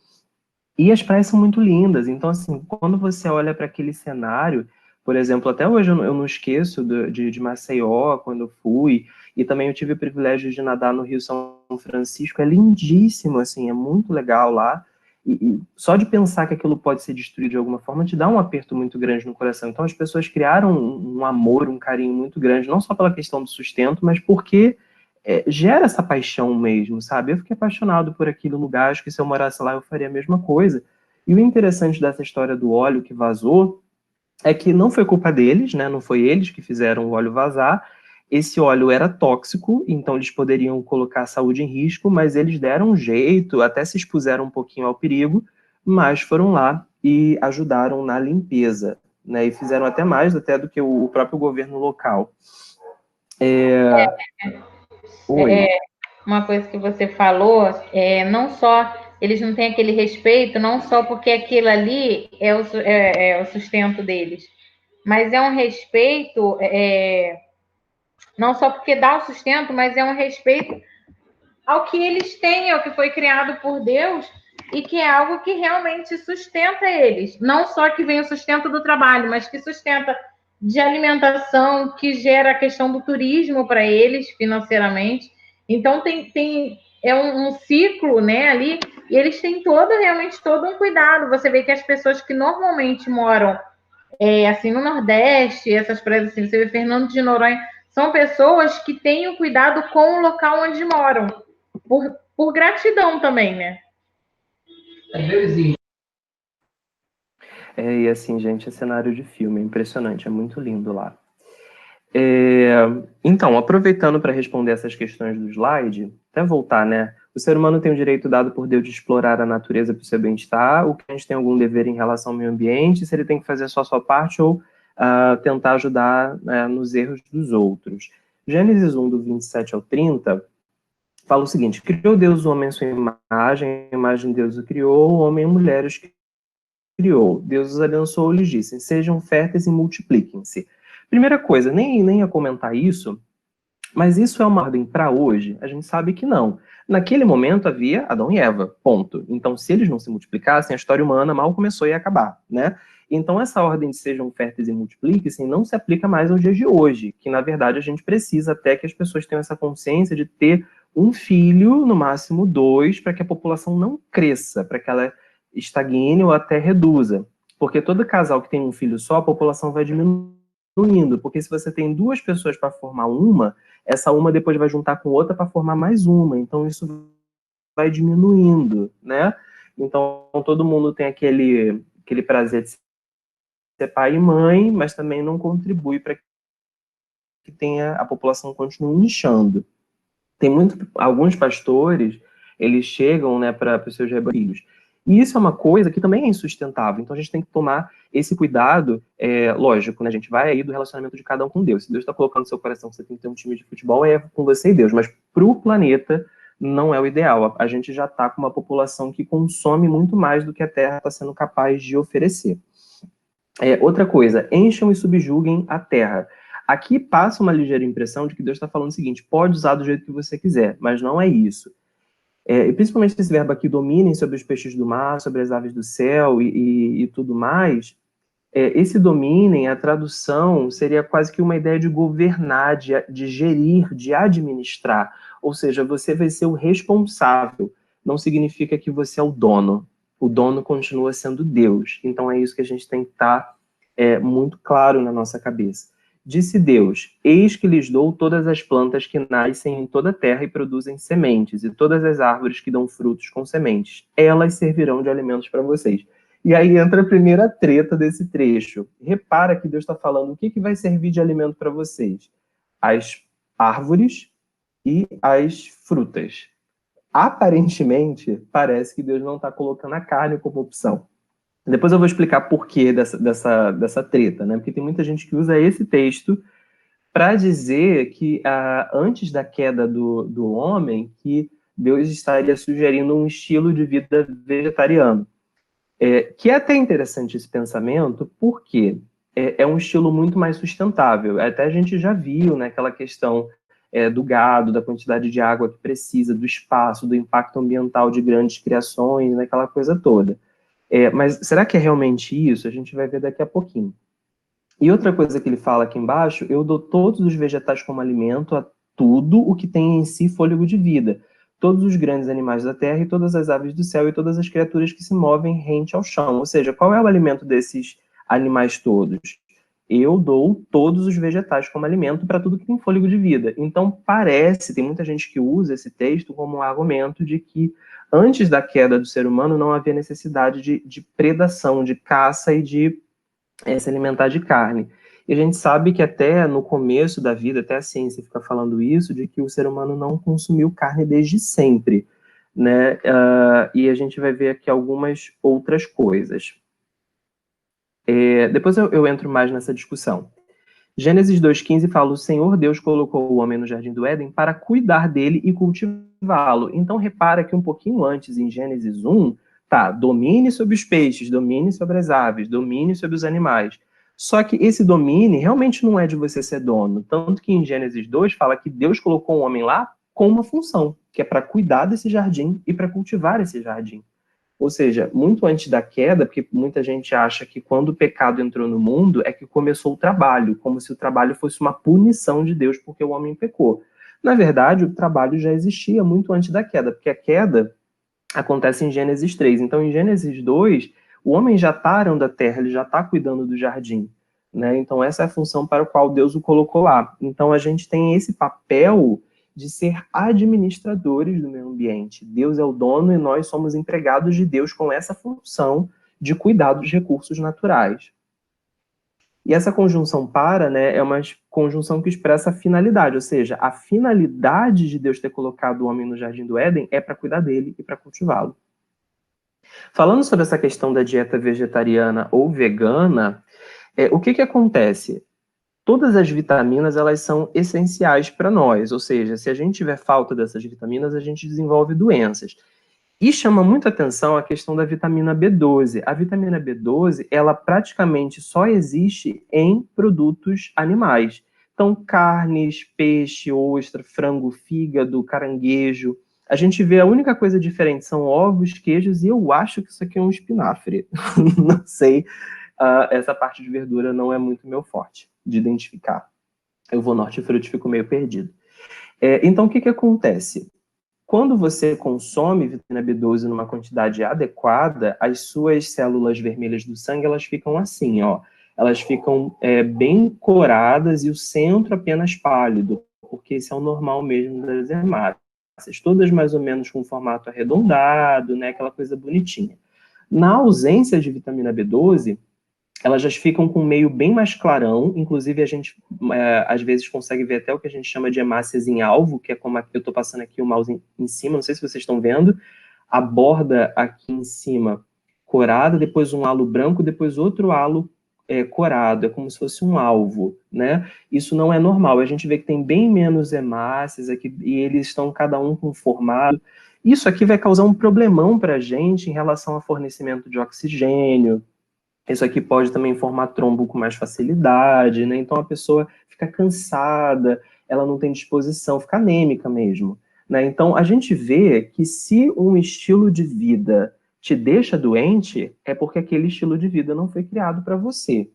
E as praias são muito lindas, então, assim, quando você olha para aquele cenário, por exemplo, até hoje eu não esqueço de Maceió, quando eu fui, e também eu tive o privilégio de nadar no Rio São Francisco, é lindíssimo, assim, é muito legal lá, e só de pensar que aquilo pode ser destruído de alguma forma te dá um aperto muito grande no coração. Então, as pessoas criaram um amor, um carinho muito grande, não só pela questão do sustento, mas porque gera essa paixão mesmo, sabe? Eu fiquei apaixonado por aquele lugar, acho que se eu morasse lá eu faria a mesma coisa. E o interessante dessa história do óleo que vazou é que não foi culpa deles, né? Não foi eles que fizeram o óleo vazar. Esse óleo era tóxico, então eles poderiam colocar a saúde em risco, mas eles deram um jeito, até se expuseram um pouquinho ao perigo, mas foram lá e ajudaram na limpeza, né? E fizeram até mais até do que o próprio governo local. Oi. Uma coisa que você falou, não só eles não têm aquele respeito, não só porque aquilo ali é o sustento deles, mas é um respeito, não só porque dá o sustento, mas é um respeito ao que eles têm, ao que foi criado por Deus e que é algo que realmente sustenta eles. Não só que vem o sustento do trabalho, mas que sustenta de alimentação, que gera a questão do turismo para eles financeiramente. Então é um ciclo, né, ali, e eles têm realmente todo um cuidado. Você vê que as pessoas que normalmente moram assim no Nordeste, essas praias assim, você vê Fernando de Noronha, são pessoas que têm o cuidado com o local onde moram, por gratidão também, né? E assim, gente, é cenário de filme, é impressionante, é muito lindo lá. Então, aproveitando para responder essas questões do slide, até voltar, né? O ser humano tem o direito dado por Deus de explorar a natureza para o seu bem-estar, o que a gente tem algum dever em relação ao meio ambiente, se ele tem que fazer só a sua parte ou tentar ajudar nos erros dos outros. Gênesis 1, do 27 ao 30, fala o seguinte: criou Deus o homem à sua imagem, a imagem de Deus o criou, o homem e mulheres criou. Deus os abençoou e lhes disse: sejam férteis e multipliquem-se. Primeira coisa, nem ia comentar isso, mas isso é uma ordem para hoje? A gente sabe que não. Naquele momento havia Adão e Eva, ponto. Então, se eles não se multiplicassem, a história humana mal começou e ia acabar, né? Então, essa ordem de sejam férteis e multipliquem-se não se aplica mais aos dias de hoje, que na verdade a gente precisa até que as pessoas tenham essa consciência de ter um filho, no máximo dois, para que a população não cresça, para que ela estagne ou até reduza. Porque todo casal que tem um filho só, a população vai diminuindo, porque se você tem duas pessoas para formar uma, essa uma depois vai juntar com outra para formar mais uma, então isso vai diminuindo, né? Então todo mundo tem aquele prazer de ser pai e mãe, mas também não contribui para que a população continue inchando. Alguns pastores, eles chegam, né, para os seus rebanhos. E isso é uma coisa que também é insustentável. Então a gente tem que tomar esse cuidado, lógico, né? A gente vai aí do relacionamento de cada um com Deus. Se Deus está colocando no seu coração que você tem que ter um time de futebol, é com você e Deus. Mas para o planeta não é o ideal. A gente já está com uma população que consome muito mais do que a Terra está sendo capaz de oferecer. Outra coisa, encham e subjuguem a Terra. Aqui passa uma ligeira impressão de que Deus está falando o seguinte: pode usar do jeito que você quiser, mas não é isso. E principalmente esse verbo aqui, dominem sobre os peixes do mar, sobre as aves do céu e tudo mais. Esse dominem, a tradução seria quase que uma ideia de governar, de gerir, de administrar. Ou seja, você vai ser o responsável. Não significa que você é o dono. O dono continua sendo Deus. Então é isso que a gente tem que estar muito claro na nossa cabeça. Disse Deus: eis que lhes dou todas as plantas que nascem em toda a terra e produzem sementes, e todas as árvores que dão frutos com sementes. Elas servirão de alimentos para vocês. E aí entra a primeira treta desse trecho. Repara que Deus está falando o que vai servir de alimento para vocês? As árvores e as frutas. Aparentemente, parece que Deus não está colocando a carne como opção. Depois eu vou explicar por que dessa treta, né? Porque tem muita gente que usa esse texto para dizer que antes da queda do homem, que Deus estaria sugerindo um estilo de vida vegetariano. Que é até interessante esse pensamento, porque é um estilo muito mais sustentável. Até a gente já viu, né, aquela questão do gado, da quantidade de água que precisa, do espaço, do impacto ambiental de grandes criações, né, aquela coisa toda. Mas será que é realmente isso? A gente vai ver daqui a pouquinho. E outra coisa que ele fala aqui embaixo: eu dou todos os vegetais como alimento a tudo o que tem em si fôlego de vida, todos os grandes animais da terra e todas as aves do céu e todas as criaturas que se movem rente ao chão. Ou seja, qual é o alimento desses animais todos? Eu dou todos os vegetais como alimento para tudo que tem fôlego de vida. Então tem muita gente que usa esse texto como um argumento de que antes da queda do ser humano não havia necessidade de predação, de caça e de se alimentar de carne. E a gente sabe que até no começo da vida, até a ciência fica falando isso, de que o ser humano não consumiu carne desde sempre, né? E a gente vai ver aqui algumas outras coisas. Depois eu entro mais nessa discussão. Gênesis 2,15 fala: o Senhor Deus colocou o homem no jardim do Éden para cuidar dele e cultivá-lo. Então repara que um pouquinho antes, em Gênesis 1, domine sobre os peixes, domine sobre as aves, domine sobre os animais. Só que esse domínio realmente não é de você ser dono. Tanto que em Gênesis 2 fala que Deus colocou o homem lá com uma função, que é para cuidar desse jardim e para cultivar esse jardim. Ou seja, muito antes da queda, porque muita gente acha que quando o pecado entrou no mundo é que começou o trabalho, como se o trabalho fosse uma punição de Deus porque o homem pecou. Na verdade, o trabalho já existia muito antes da queda, porque a queda acontece em Gênesis 3. Então, em Gênesis 2, o homem já está arando a terra, ele já está cuidando do jardim, né? Então, essa é a função para a qual Deus o colocou lá. Então, a gente tem esse papel de ser administradores do meio ambiente. Deus é o dono e nós somos empregados de Deus com essa função de cuidar dos recursos naturais. E essa conjunção para, né, é uma conjunção que expressa a finalidade, ou seja, a finalidade de Deus ter colocado o homem no Jardim do Éden é para cuidar dele e para cultivá-lo. Falando sobre essa questão da dieta vegetariana ou vegana, o que acontece? Todas as vitaminas, elas são essenciais para nós, ou seja, se a gente tiver falta dessas vitaminas, a gente desenvolve doenças. E chama muita atenção a questão da vitamina B12. A vitamina B12, ela praticamente só existe em produtos animais. Então, carnes, peixe, ostra, frango, fígado, caranguejo. A gente vê a única coisa diferente são ovos, queijos, e eu acho que isso aqui é um espinafre. Não sei, essa parte de verdura não é muito meu forte de identificar. Eu vou no hortifruti e fico meio perdido. Então, o que acontece? Quando você consome vitamina B12 numa quantidade adequada, as suas células vermelhas do sangue, elas ficam assim, ó. Elas ficam bem coradas e o centro apenas pálido, porque esse é o normal mesmo das hemácias. Todas mais ou menos com formato arredondado, né, aquela coisa bonitinha. Na ausência de vitamina B12, elas já ficam com um meio bem mais clarão, inclusive a gente às vezes consegue ver até o que a gente chama de hemácias em alvo, que é como eu estou passando aqui o mouse em cima, não sei se vocês estão vendo, a borda aqui em cima corada, depois um halo branco, depois outro halo corado, é como se fosse um alvo, né? Isso não é normal, a gente vê que tem bem menos hemácias aqui, e eles estão cada um com formato. Isso aqui vai causar um problemão para a gente em relação ao fornecimento de oxigênio. Isso aqui pode também formar trombo com mais facilidade, né? Então a pessoa fica cansada, ela não tem disposição, fica anêmica mesmo, né? Então a gente vê que se um estilo de vida te deixa doente, é porque aquele estilo de vida não foi criado para você.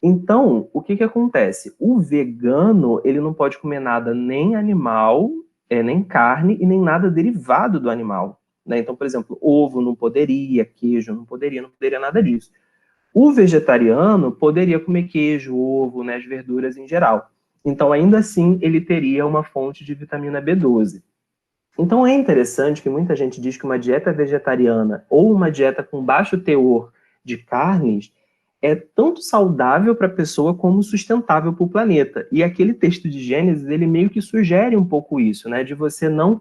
Então, o que acontece? O vegano, ele não pode comer nada nem animal, nem carne e nem nada derivado do animal, né? Então, por exemplo, ovo não poderia, queijo não poderia nada disso. O vegetariano poderia comer queijo, ovo, né, as verduras em geral. Então, ainda assim, ele teria uma fonte de vitamina B12. Então, é interessante que muita gente diz que uma dieta vegetariana ou uma dieta com baixo teor de carnes é tanto saudável para a pessoa como sustentável para o planeta. E aquele texto de Gênesis, ele meio que sugere um pouco isso, né? De você não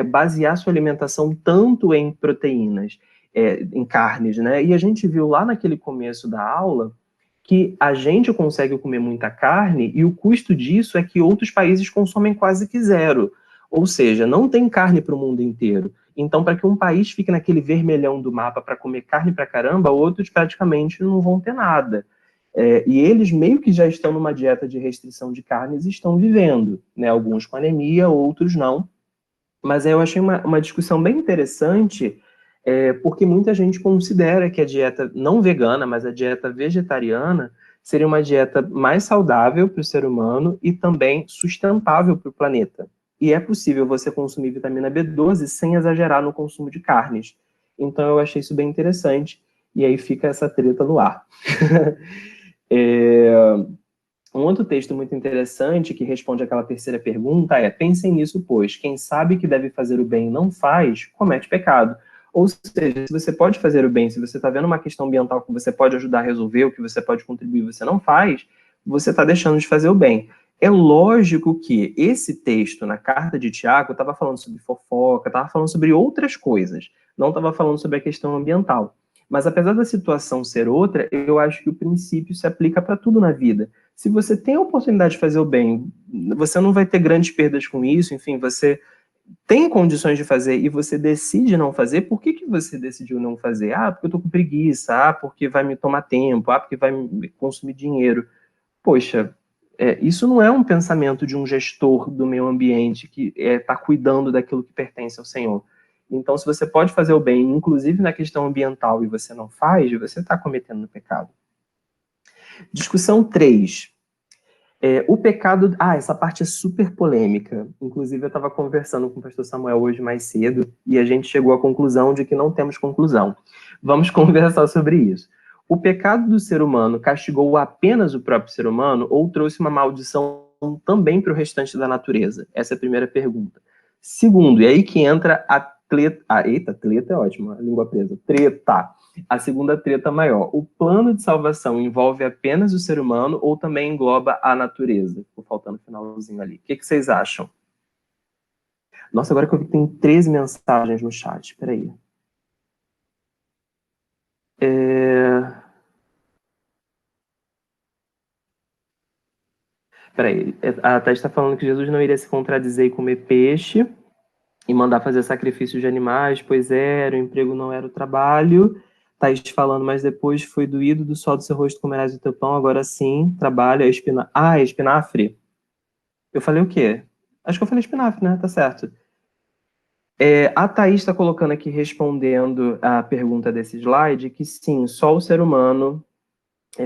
basear sua alimentação tanto em proteínas, em carnes, né? E a gente viu lá naquele começo da aula que a gente consegue comer muita carne e o custo disso é que outros países consomem quase que zero. Ou seja, não tem carne para o mundo inteiro. Então, para que um país fique naquele vermelhão do mapa para comer carne para caramba, outros praticamente não vão ter nada. E eles meio que já estão numa dieta de restrição de carnes e estão vivendo, né? Alguns com anemia, outros não. Mas eu achei uma discussão bem interessante, porque muita gente considera que a dieta não vegana, mas a dieta vegetariana, seria uma dieta mais saudável para o ser humano e também sustentável para o planeta. E é possível você consumir vitamina B12 sem exagerar no consumo de carnes. Então eu achei isso bem interessante, e aí fica essa treta no ar. Um outro texto muito interessante que responde aquela terceira pergunta é: pensem nisso, pois quem sabe que deve fazer o bem e não faz, comete pecado. Ou seja, se você pode fazer o bem, se você está vendo uma questão ambiental que você pode ajudar a resolver, o que você pode contribuir, você não faz, você está deixando de fazer o bem. É lógico que esse texto, na carta de Tiago, estava falando sobre fofoca, estava falando sobre outras coisas, não estava falando sobre a questão ambiental. Mas apesar da situação ser outra, eu acho que o princípio se aplica para tudo na vida. Se você tem a oportunidade de fazer o bem, você não vai ter grandes perdas com isso, enfim, você tem condições de fazer e você decide não fazer, por que você decidiu não fazer? Ah, porque eu tô com preguiça, porque vai me tomar tempo, porque vai me consumir dinheiro. Poxa, isso não é um pensamento de um gestor do meio ambiente que está cuidando daquilo que pertence ao Senhor. Então, se você pode fazer o bem, inclusive na questão ambiental, e você não faz, você está cometendo pecado. Discussão 3. O pecado... essa parte é super polêmica. Inclusive, eu estava conversando com o pastor Samuel hoje mais cedo, e a gente chegou à conclusão de que não temos conclusão. Vamos conversar sobre isso. O pecado do ser humano castigou apenas o próprio ser humano ou trouxe uma maldição também para o restante da natureza? Essa é a primeira pergunta. Segundo, e aí que entra a treta é ótimo, a língua presa. Treta. A segunda treta maior. O plano de salvação envolve apenas o ser humano ou também engloba a natureza? Ficou faltando o finalzinho ali. O que vocês acham? Nossa, agora que eu vi que tem 13 mensagens no chat. Espera aí. Peraí, a Thais está falando que Jesus não iria se contradizer e comer peixe e mandar fazer sacrifício de animais, pois era, o emprego não era o trabalho. Thais falando, mas depois foi doído do sol do seu rosto comerás o teu pão, agora sim, trabalha, espinafre. Eu falei o quê? Acho que eu falei espinafre, né? Tá certo. A Thaís está colocando aqui, respondendo a pergunta desse slide, que sim, só o ser humano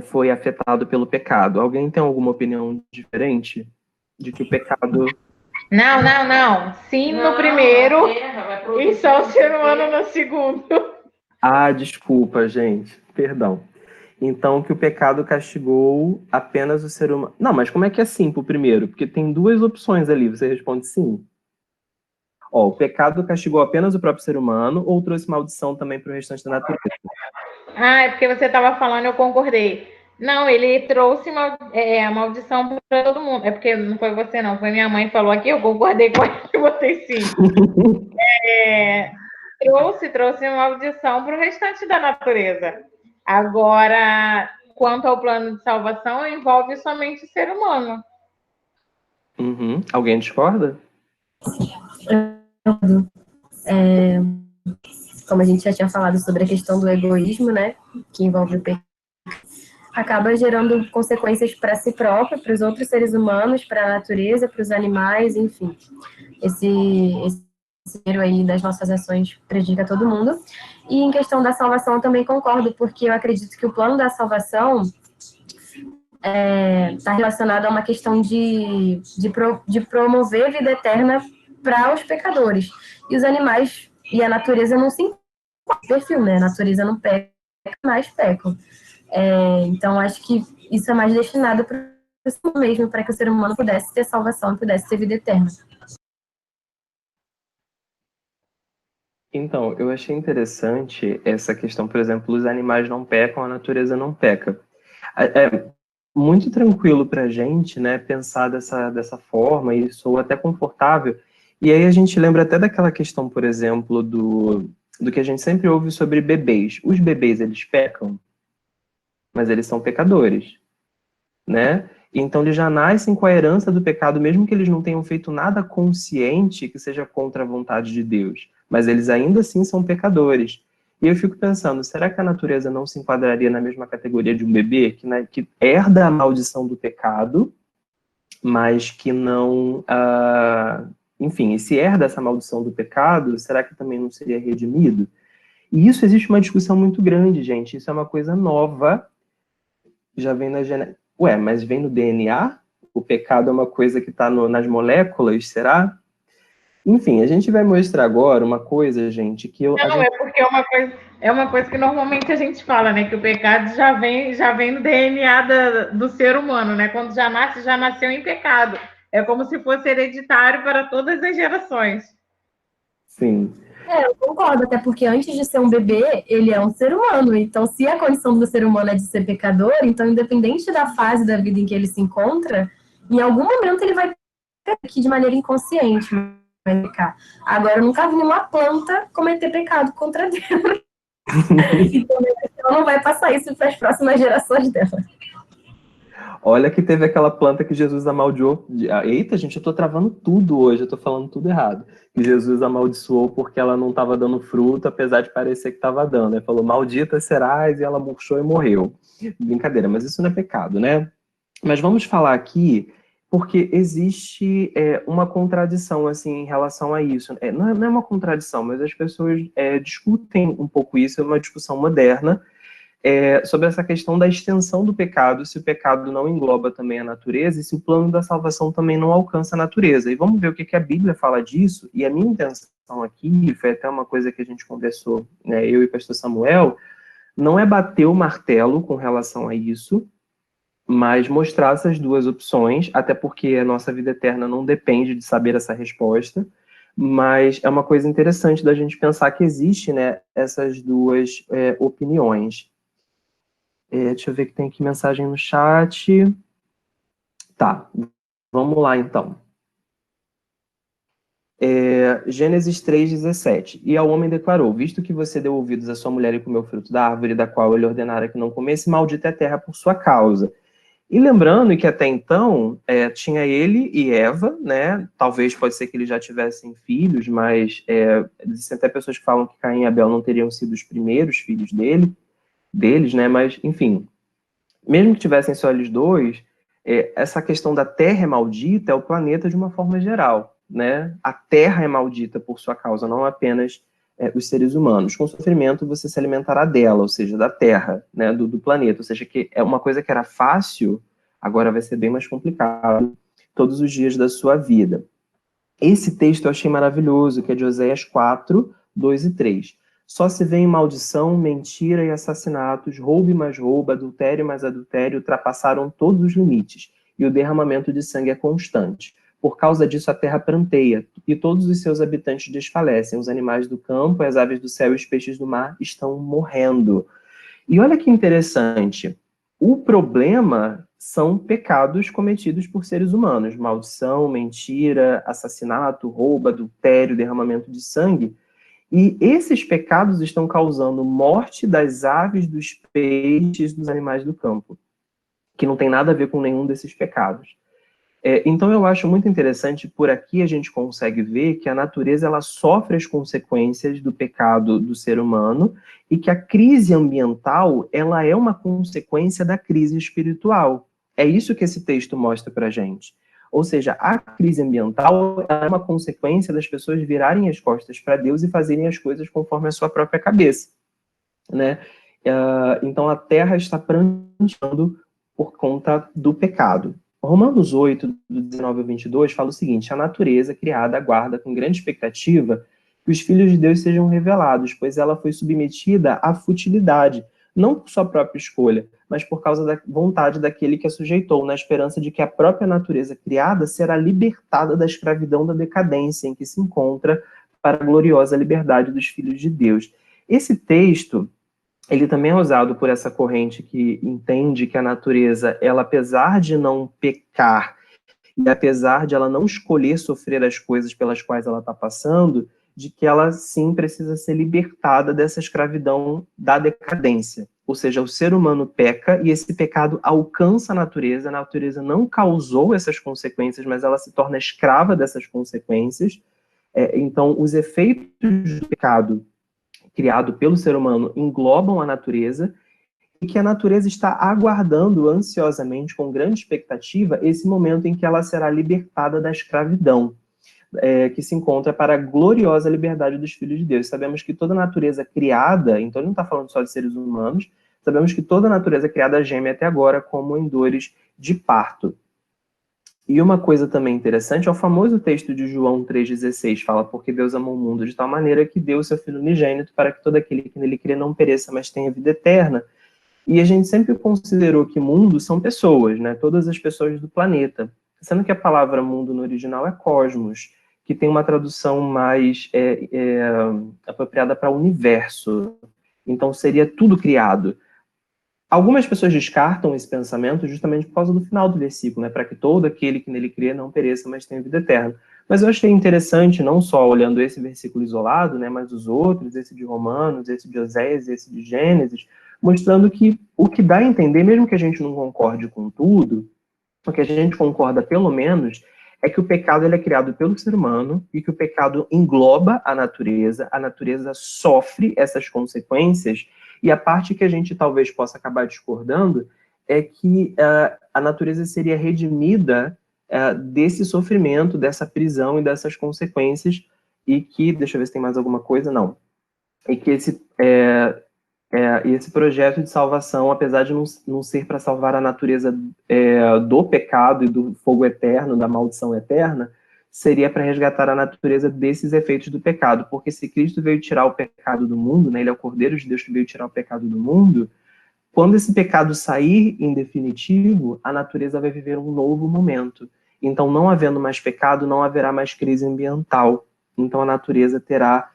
foi afetado pelo pecado. Alguém tem alguma opinião diferente de que o pecado... Não. Sim no primeiro e só o ser humano no segundo. Desculpa, gente. Perdão. Então, que o pecado castigou apenas o ser humano... Não, mas como é que é sim pro primeiro? Porque tem duas opções ali, você responde sim. O pecado castigou apenas o próprio ser humano ou trouxe maldição também para o restante da natureza? É porque você estava falando, eu concordei. Não, ele trouxe a maldição para todo mundo. É porque não foi você, não. Foi minha mãe que falou aqui, eu concordei com ela, que você sim. Trouxe a maldição para o restante da natureza. Agora, quanto ao plano de salvação, envolve somente o ser humano. Alguém discorda? Como a gente já tinha falado sobre a questão do egoísmo, né, que envolve o pecado, acaba gerando consequências para si próprio, para os outros seres humanos, para a natureza, para os animais, enfim. Esse dinheiro aí das nossas ações prejudica todo mundo. E em questão da salvação eu também concordo, porque eu acredito que o plano da salvação está relacionado a uma questão de promover vida eterna para os pecadores. E os animais e a natureza não se perfil, né? A natureza não peca, mas pecam. Então, acho que isso é mais destinado para isso mesmo, para que o ser humano pudesse ter salvação, pudesse ter vida eterna. Então, eu achei interessante essa questão, por exemplo, os animais não pecam, a natureza não peca. É muito tranquilo para a gente, né, pensar dessa forma, e sou até confortável. E aí a gente lembra até daquela questão, por exemplo, do que a gente sempre ouve sobre bebês. Os bebês, eles pecam, mas eles são pecadores, né? Então eles já nascem com a herança do pecado, mesmo que eles não tenham feito nada consciente que seja contra a vontade de Deus. Mas eles ainda assim são pecadores. E eu fico pensando, será que a natureza não se enquadraria na mesma categoria de um bebê que, né, que herda a maldição do pecado, mas que não... enfim, e se herda essa maldição do pecado, será que também não seria redimido? E isso existe uma discussão muito grande, gente. Isso é uma coisa nova. Já vem na genética. Ué, mas vem no DNA? O pecado é uma coisa que está nas moléculas, será? Enfim, a gente vai mostrar agora uma coisa, gente, que eu... Não, é porque é uma coisa que normalmente a gente fala, né? Que o pecado já vem no DNA do ser humano, né? Quando já nasce, já nasceu em pecado. É como se fosse hereditário para todas as gerações. Sim. Eu concordo, até porque antes de ser um bebê, ele é um ser humano. Então, se a condição do ser humano é de ser pecador, então, independente da fase da vida em que ele se encontra, em algum momento ele vai pecar aqui de maneira inconsciente. Agora, eu nunca vi uma planta cometer pecado contra Deus. Então, ela não vai passar isso para as próximas gerações dela. Olha que teve aquela planta que Jesus amaldiçoou. Eita, gente, eu tô travando tudo hoje, eu tô falando tudo errado. Que Jesus amaldiçoou porque ela não estava dando fruto, apesar de parecer que estava dando. Ele falou, maldita serás, e ela murchou e morreu. Brincadeira, mas isso não é pecado, né? Mas vamos falar aqui, porque existe uma contradição, assim, em relação a isso. Não é uma contradição, mas as pessoas discutem um pouco isso, é uma discussão moderna, sobre essa questão da extensão do pecado, se o pecado não engloba também a natureza e se o plano da salvação também não alcança a natureza. E vamos ver o que a Bíblia fala disso, e a minha intenção aqui, foi até uma coisa que a gente conversou, né, eu e o pastor Samuel, não é bater o martelo com relação a isso, mas mostrar essas duas opções, até porque a nossa vida eterna não depende de saber essa resposta, mas é uma coisa interessante da gente pensar que existe, né, essas duas opiniões. Deixa eu ver que tem aqui mensagem no chat. Tá, vamos lá então. Gênesis 3,17. E ao homem declarou, visto que você deu ouvidos à sua mulher e comeu o fruto da árvore da qual ele ordenara que não comesse, maldita é a terra por sua causa. E lembrando que até então tinha ele e Eva, né? Talvez pode ser que eles já tivessem filhos, mas existem até pessoas que falam que Caim e Abel não teriam sido os primeiros filhos deles, né? Mas, enfim, mesmo que tivessem só eles dois, essa questão da terra é maldita é o planeta de uma forma geral, né? A terra é maldita por sua causa, não apenas os seres humanos. Com sofrimento você se alimentará dela, ou seja, da terra, né? Do planeta. Ou seja, que é uma coisa que era fácil, agora vai ser bem mais complicado todos os dias da sua vida. Esse texto eu achei maravilhoso, que é de Oséias 4, 2 e 3. Só se vê em maldição, mentira e assassinatos, roubo e mais roubo, adultério e mais adultério, ultrapassaram todos os limites, e o derramamento de sangue é constante. Por causa disso a terra pranteia, e todos os seus habitantes desfalecem. Os animais do campo, as aves do céu e os peixes do mar estão morrendo. E olha que interessante, o problema são pecados cometidos por seres humanos, maldição, mentira, assassinato, roubo, adultério, derramamento de sangue, e esses pecados estão causando morte das aves, dos peixes, dos animais do campo, que não tem nada a ver com nenhum desses pecados. Então eu acho muito interessante, por aqui a gente consegue ver que a natureza ela sofre as consequências do pecado do ser humano e que a crise ambiental ela é uma consequência da crise espiritual. É isso que esse texto mostra para a gente. Ou seja, a crise ambiental é uma consequência das pessoas virarem as costas para Deus e fazerem as coisas conforme a sua própria cabeça, né? Então a terra está pranteando por conta do pecado. Romanos 8, do 19 ao 22, fala o seguinte, a natureza criada aguarda com grande expectativa que os filhos de Deus sejam revelados, pois ela foi submetida à futilidade. não por sua própria escolha, mas por causa da vontade daquele que a sujeitou, na esperança de que a própria natureza criada será libertada da escravidão da decadência em que se encontra para a gloriosa liberdade dos filhos de Deus. Esse texto, ele também é usado por essa corrente que entende que a natureza, ela, apesar de não pecar, e apesar de ela não escolher sofrer as coisas pelas quais ela está passando, de que ela sim precisa ser libertada dessa escravidão da decadência. Ou seja, o ser humano peca e esse pecado alcança a natureza não causou essas consequências, mas ela se torna escrava dessas consequências. Então, os efeitos do pecado criado pelo ser humano englobam a natureza, e que a natureza está aguardando ansiosamente, com grande expectativa, esse momento em que ela será libertada da escravidão, que se encontra para a gloriosa liberdade dos filhos de Deus. Sabemos que toda natureza criada, então ele não está falando só de seres humanos, sabemos que toda natureza criada geme até agora como em dores de parto. E uma coisa também interessante é o famoso texto de João 3,16, fala, porque Deus amou o mundo de tal maneira que deu o seu Filho unigênito para que todo aquele que nele crê não pereça, mas tenha vida eterna. E a gente sempre considerou que mundo são pessoas, né? Todas as pessoas do planeta. Sendo que a palavra mundo no original é cosmos, que tem uma tradução mais apropriada para universo. Então seria tudo criado. Algumas pessoas descartam esse pensamento justamente por causa do final do versículo, né? Para que todo aquele que nele crê não pereça, mas tenha vida eterna. Mas eu achei interessante, não só olhando esse versículo isolado, né? Mas os outros, esse de Romanos, esse de Oséias, esse de Gênesis, mostrando que o que dá a entender, mesmo que a gente não concorde com tudo, o que a gente concorda pelo menos é que o pecado ele é criado pelo ser humano e que o pecado engloba a natureza sofre essas consequências, e a parte que a gente talvez possa acabar discordando é que a natureza seria redimida desse sofrimento, dessa prisão e dessas consequências, e que, deixa eu ver se tem mais alguma coisa, não, e que esse projeto de salvação, apesar de não ser para salvar a natureza do pecado e do fogo eterno, da maldição eterna, seria para resgatar a natureza desses efeitos do pecado. Porque se Cristo veio tirar o pecado do mundo, né, ele é o Cordeiro de Deus que veio tirar o pecado do mundo, quando esse pecado sair em definitivo, a natureza vai viver um novo momento. Então, não havendo mais pecado, não haverá mais crise ambiental. Então, a natureza terá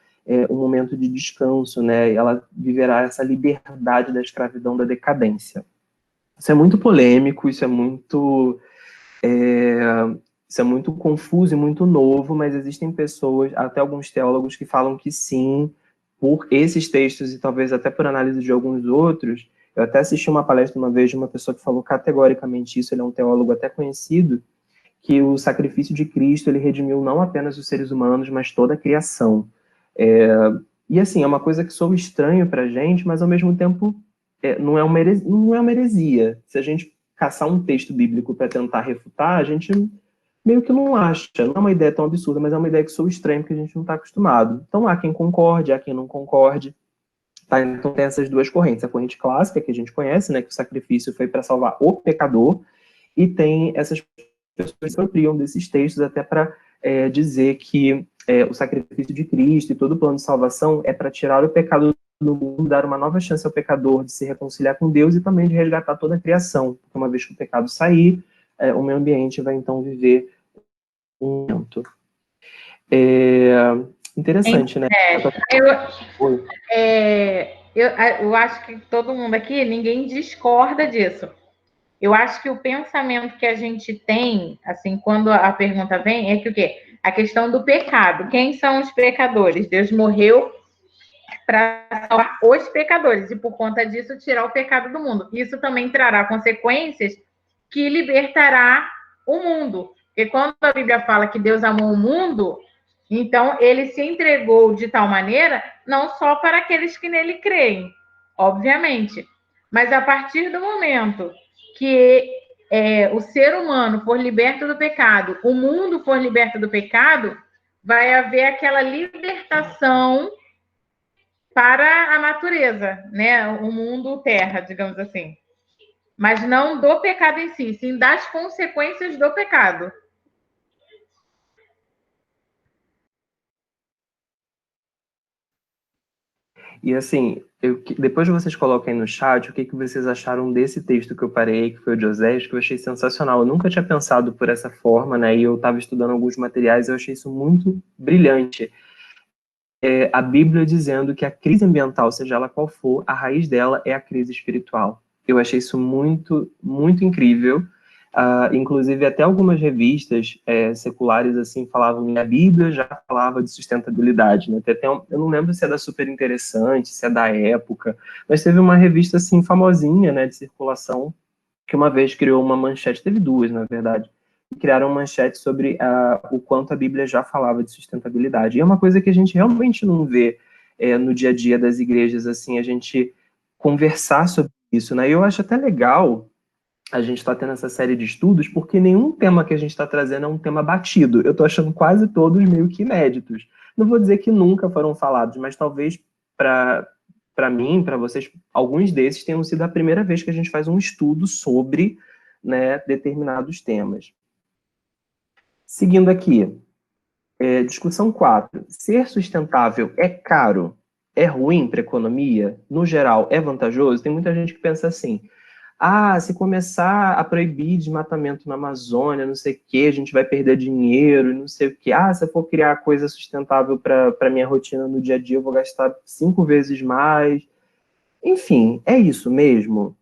um momento de descanso, né? Ela viverá essa liberdade da escravidão, da decadência. Isso é muito polêmico, isso é muito confuso e muito novo, mas existem pessoas, até alguns teólogos, que falam que sim, por esses textos e talvez até por análise de alguns outros. Eu até assisti uma palestra uma vez de uma pessoa que falou categoricamente isso, ele é um teólogo até conhecido, que o sacrifício de Cristo, ele redimiu não apenas os seres humanos, mas toda a criação. E assim, é uma coisa que soa estranho para a gente, mas ao mesmo tempo não é uma heresia. Se a gente caçar um texto bíblico para tentar refutar, a gente meio que não acha. Não é uma ideia tão absurda, mas é uma ideia que soa estranha, porque a gente não está acostumado. Então há quem concorde, há quem não concorde. Tá? Então tem essas duas correntes. A corrente clássica, que a gente conhece, né, que o sacrifício foi para salvar o pecador, e tem essas pessoas que se apropriam desses textos até para dizer que o sacrifício de Cristo e todo o plano de salvação é para tirar o pecado do mundo, dar uma nova chance ao pecador de se reconciliar com Deus e também de resgatar toda a criação. Porque uma vez que o pecado sair, o meio ambiente vai então viver um momento. Interessante, né? Eu acho que todo mundo aqui, ninguém discorda disso. Eu acho que o pensamento que a gente tem, assim, quando a pergunta vem, é que o quê? A questão do pecado. Quem são os pecadores? Deus morreu para salvar os pecadores e, por conta disso, tirar o pecado do mundo. Isso também trará consequências que libertará o mundo. Porque quando a Bíblia fala que Deus amou o mundo, então ele se entregou de tal maneira, não só para aqueles que nele creem, obviamente, mas a partir do momento que o ser humano for liberto do pecado, o mundo for liberto do pecado, vai haver aquela libertação para a natureza, né? O mundo terra, digamos assim. Mas não do pecado em si, sim das consequências do pecado. E assim, depois vocês coloquem no chat o que vocês acharam desse texto que eu parei, que foi o de Oséias, que eu achei sensacional. Eu nunca tinha pensado por essa forma, né? E eu estava estudando alguns materiais e eu achei isso muito brilhante. A Bíblia dizendo que a crise ambiental, seja ela qual for, a raiz dela é a crise espiritual. Eu achei isso muito, muito incrível. Inclusive, até algumas revistas seculares assim falavam que a Bíblia já falava de sustentabilidade. Né? Eu não lembro se é da Super Interessante, se é da época, mas teve uma revista assim famosinha, né, de circulação, que uma vez criou uma manchete, teve duas, na verdade, e criaram uma manchete sobre o quanto a Bíblia já falava de sustentabilidade. E é uma coisa que a gente realmente não vê no dia a dia das igrejas, assim, a gente conversar sobre isso, né? E eu acho até legal a gente está tendo essa série de estudos, porque nenhum tema que a gente está trazendo é um tema batido. Eu estou achando quase todos meio que inéditos. Não vou dizer que nunca foram falados, mas talvez para mim, para vocês, alguns desses tenham sido a primeira vez que a gente faz um estudo sobre, né, determinados temas. Seguindo aqui, discussão 4. Ser sustentável é caro? É ruim para a economia? No geral, é vantajoso? Tem muita gente que pensa assim: se começar a proibir desmatamento na Amazônia, não sei o que, a gente vai perder dinheiro, não sei o que. Se eu for criar coisa sustentável para minha rotina no dia a dia, eu vou gastar 5 vezes mais. Enfim, é isso mesmo?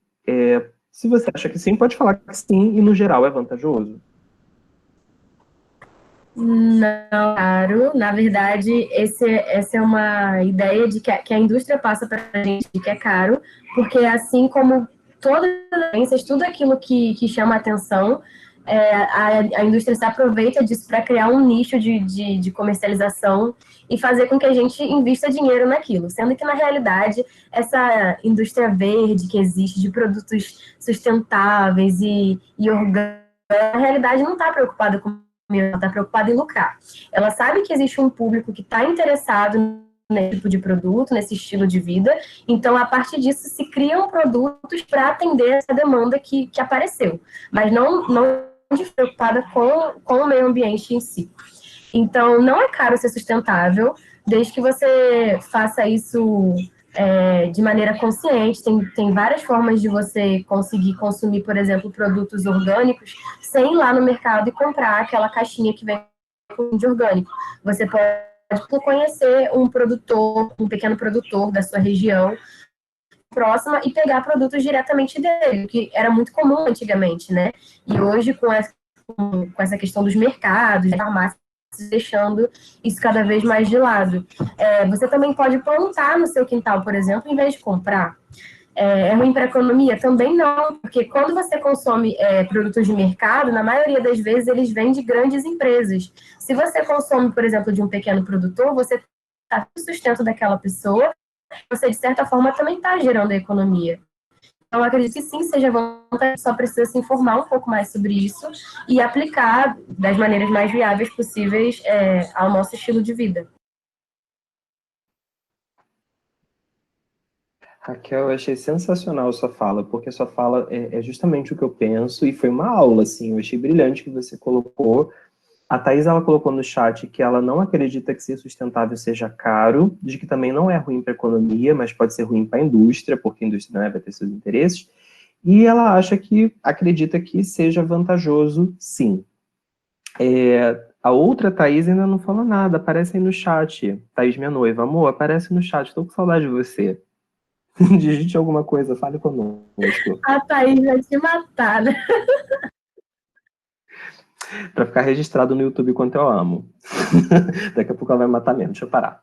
Se você acha que sim, pode falar que sim, e no geral é vantajoso? Não, claro. Na verdade, essa é uma ideia de que a indústria passa para a gente de que é caro, porque assim como todas as doenças, tudo aquilo que chama atenção, a indústria se aproveita disso para criar um nicho de comercialização e fazer com que a gente invista dinheiro naquilo, sendo que, na realidade, essa indústria verde que existe, de produtos sustentáveis e orgânicos, na realidade não está preocupada com ela está preocupada em lucrar. Ela sabe que existe um público que está interessado nesse tipo de produto, nesse estilo de vida, então, a partir disso, se criam produtos para atender essa demanda que apareceu, mas não preocupada com o meio ambiente em si. Então, não é caro ser sustentável, desde que você faça isso de maneira consciente. Tem várias formas de você conseguir consumir, por exemplo, produtos orgânicos sem ir lá no mercado e comprar aquela caixinha que vem de orgânico. Você pode conhecer um pequeno produtor da sua região próxima e pegar produtos diretamente dele, que era muito comum antigamente, né? E hoje, com essa questão dos mercados, das farmácias, deixando isso cada vez mais de lado. Você também pode plantar no seu quintal, por exemplo, em vez de comprar. É ruim para a economia? Também não, porque quando você consome produtos de mercado, na maioria das vezes eles vêm de grandes empresas. Se você consome, por exemplo, de um pequeno produtor, você está no sustento daquela pessoa, você, de certa forma, também está gerando a economia. Então, acredito que sim, seja vantajoso, só precisa se informar um pouco mais sobre isso e aplicar das maneiras mais viáveis possíveis ao nosso estilo de vida. Raquel, eu achei sensacional a sua fala, porque a sua fala é justamente o que eu penso, e foi uma aula, assim, eu achei brilhante que você colocou. A Thaís, ela colocou no chat que ela não acredita que ser sustentável seja caro, de que também não é ruim para a economia, mas pode ser ruim para a indústria, porque a indústria, né, vai ter seus interesses, e ela acredita que seja vantajoso, sim. A outra Thaís ainda não falou nada, aparece aí no chat. Thaís, minha noiva, amor, aparece no chat, estou com saudade de você. Digite alguma coisa, fale conosco. A Thaís vai te matar, né? Para ficar registrado no YouTube quanto eu amo. Daqui a pouco ela vai matar mesmo, deixa eu parar.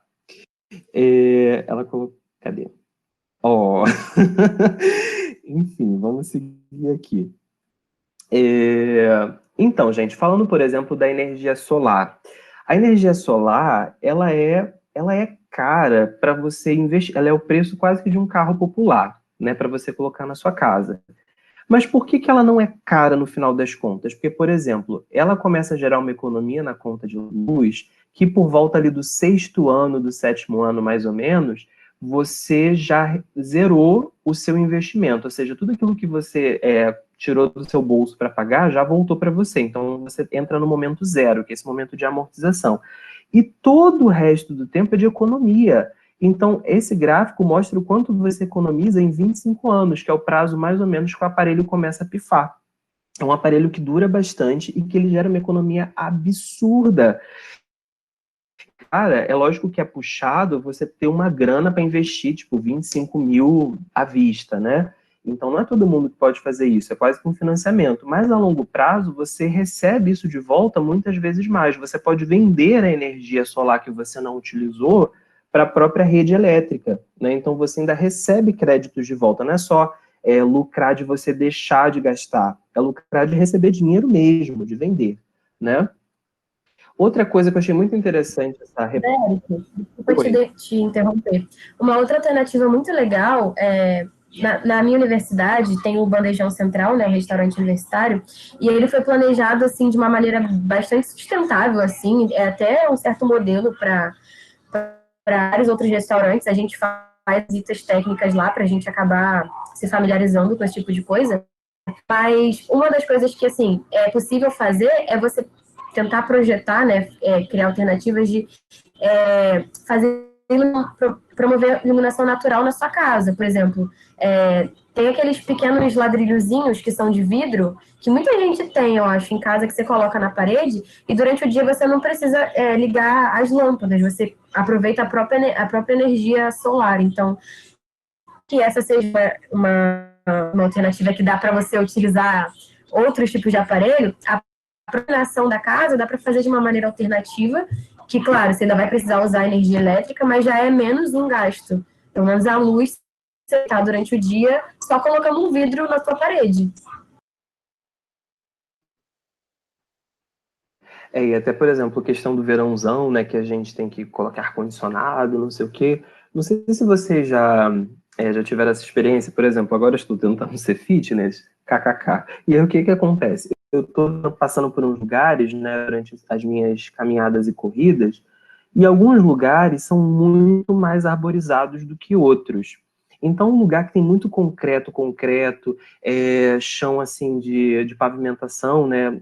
Ela colocou... Cadê? Enfim, vamos seguir aqui. Então, gente, falando, por exemplo, da energia solar. A energia solar, ela é cara para você investir. Ela é o preço quase que de um carro popular, né, para você colocar na sua casa. Mas por que ela não é cara no final das contas? Porque, por exemplo, ela começa a gerar uma economia na conta de luz que por volta ali do 6º ano, do 7º ano, mais ou menos, você já zerou o seu investimento. Ou seja, tudo aquilo que você tirou do seu bolso para pagar já voltou para você. Então, você entra no momento zero, que é esse momento de amortização. E todo o resto do tempo é de economia. Então, esse gráfico mostra o quanto você economiza em 25 anos, que é o prazo mais ou menos que o aparelho começa a pifar. É um aparelho que dura bastante e que ele gera uma economia absurda. Cara, é lógico que é puxado você ter uma grana para investir, tipo, 25 mil à vista, né? Então não é todo mundo que pode fazer isso, é quase que um financiamento. Mas a longo prazo você recebe isso de volta muitas vezes mais. Você pode vender a energia solar que você não utilizou para a própria rede elétrica, né? Então você ainda recebe créditos de volta, não é só lucrar de você deixar de gastar, é lucrar de receber dinheiro mesmo, de vender, né? Outra coisa que eu achei muito interessante essa Érico, desculpa te interromper. Uma outra alternativa muito legal na minha universidade tem o Bandejão Central, né, o restaurante universitário, e ele foi planejado assim de uma maneira bastante sustentável, assim, é até um certo modelo para vários outros restaurantes. A gente faz visitas técnicas lá para a gente acabar se familiarizando com esse tipo de coisa. Mas uma das coisas que assim é possível fazer é você tentar projetar, né, criar alternativas de fazer promover iluminação natural na sua casa, por exemplo. Tem aqueles pequenos ladrilhozinhos que são de vidro, que muita gente tem, eu acho, em casa, que você coloca na parede, e durante o dia você não precisa ligar as lâmpadas, você aproveita a própria energia solar. Então, que essa seja uma alternativa que dá para você utilizar outros tipos de aparelho, a iluminação da casa dá para fazer de uma maneira alternativa, que, claro, você ainda vai precisar usar energia elétrica, mas já é menos um gasto. Pelo menos a luz você está durante o dia só colocando um vidro na sua parede. E até, por exemplo, a questão do verãozão, né, que a gente tem que colocar ar-condicionado, não sei o quê. Não sei se você já tiveram essa experiência, por exemplo, agora eu estou tentando ser fitness, kkk. E aí o que que acontece? Eu estou passando por uns lugares, né, durante as minhas caminhadas e corridas, e alguns lugares são muito mais arborizados do que outros. Então, um lugar que tem muito concreto, chão assim de pavimentação, né?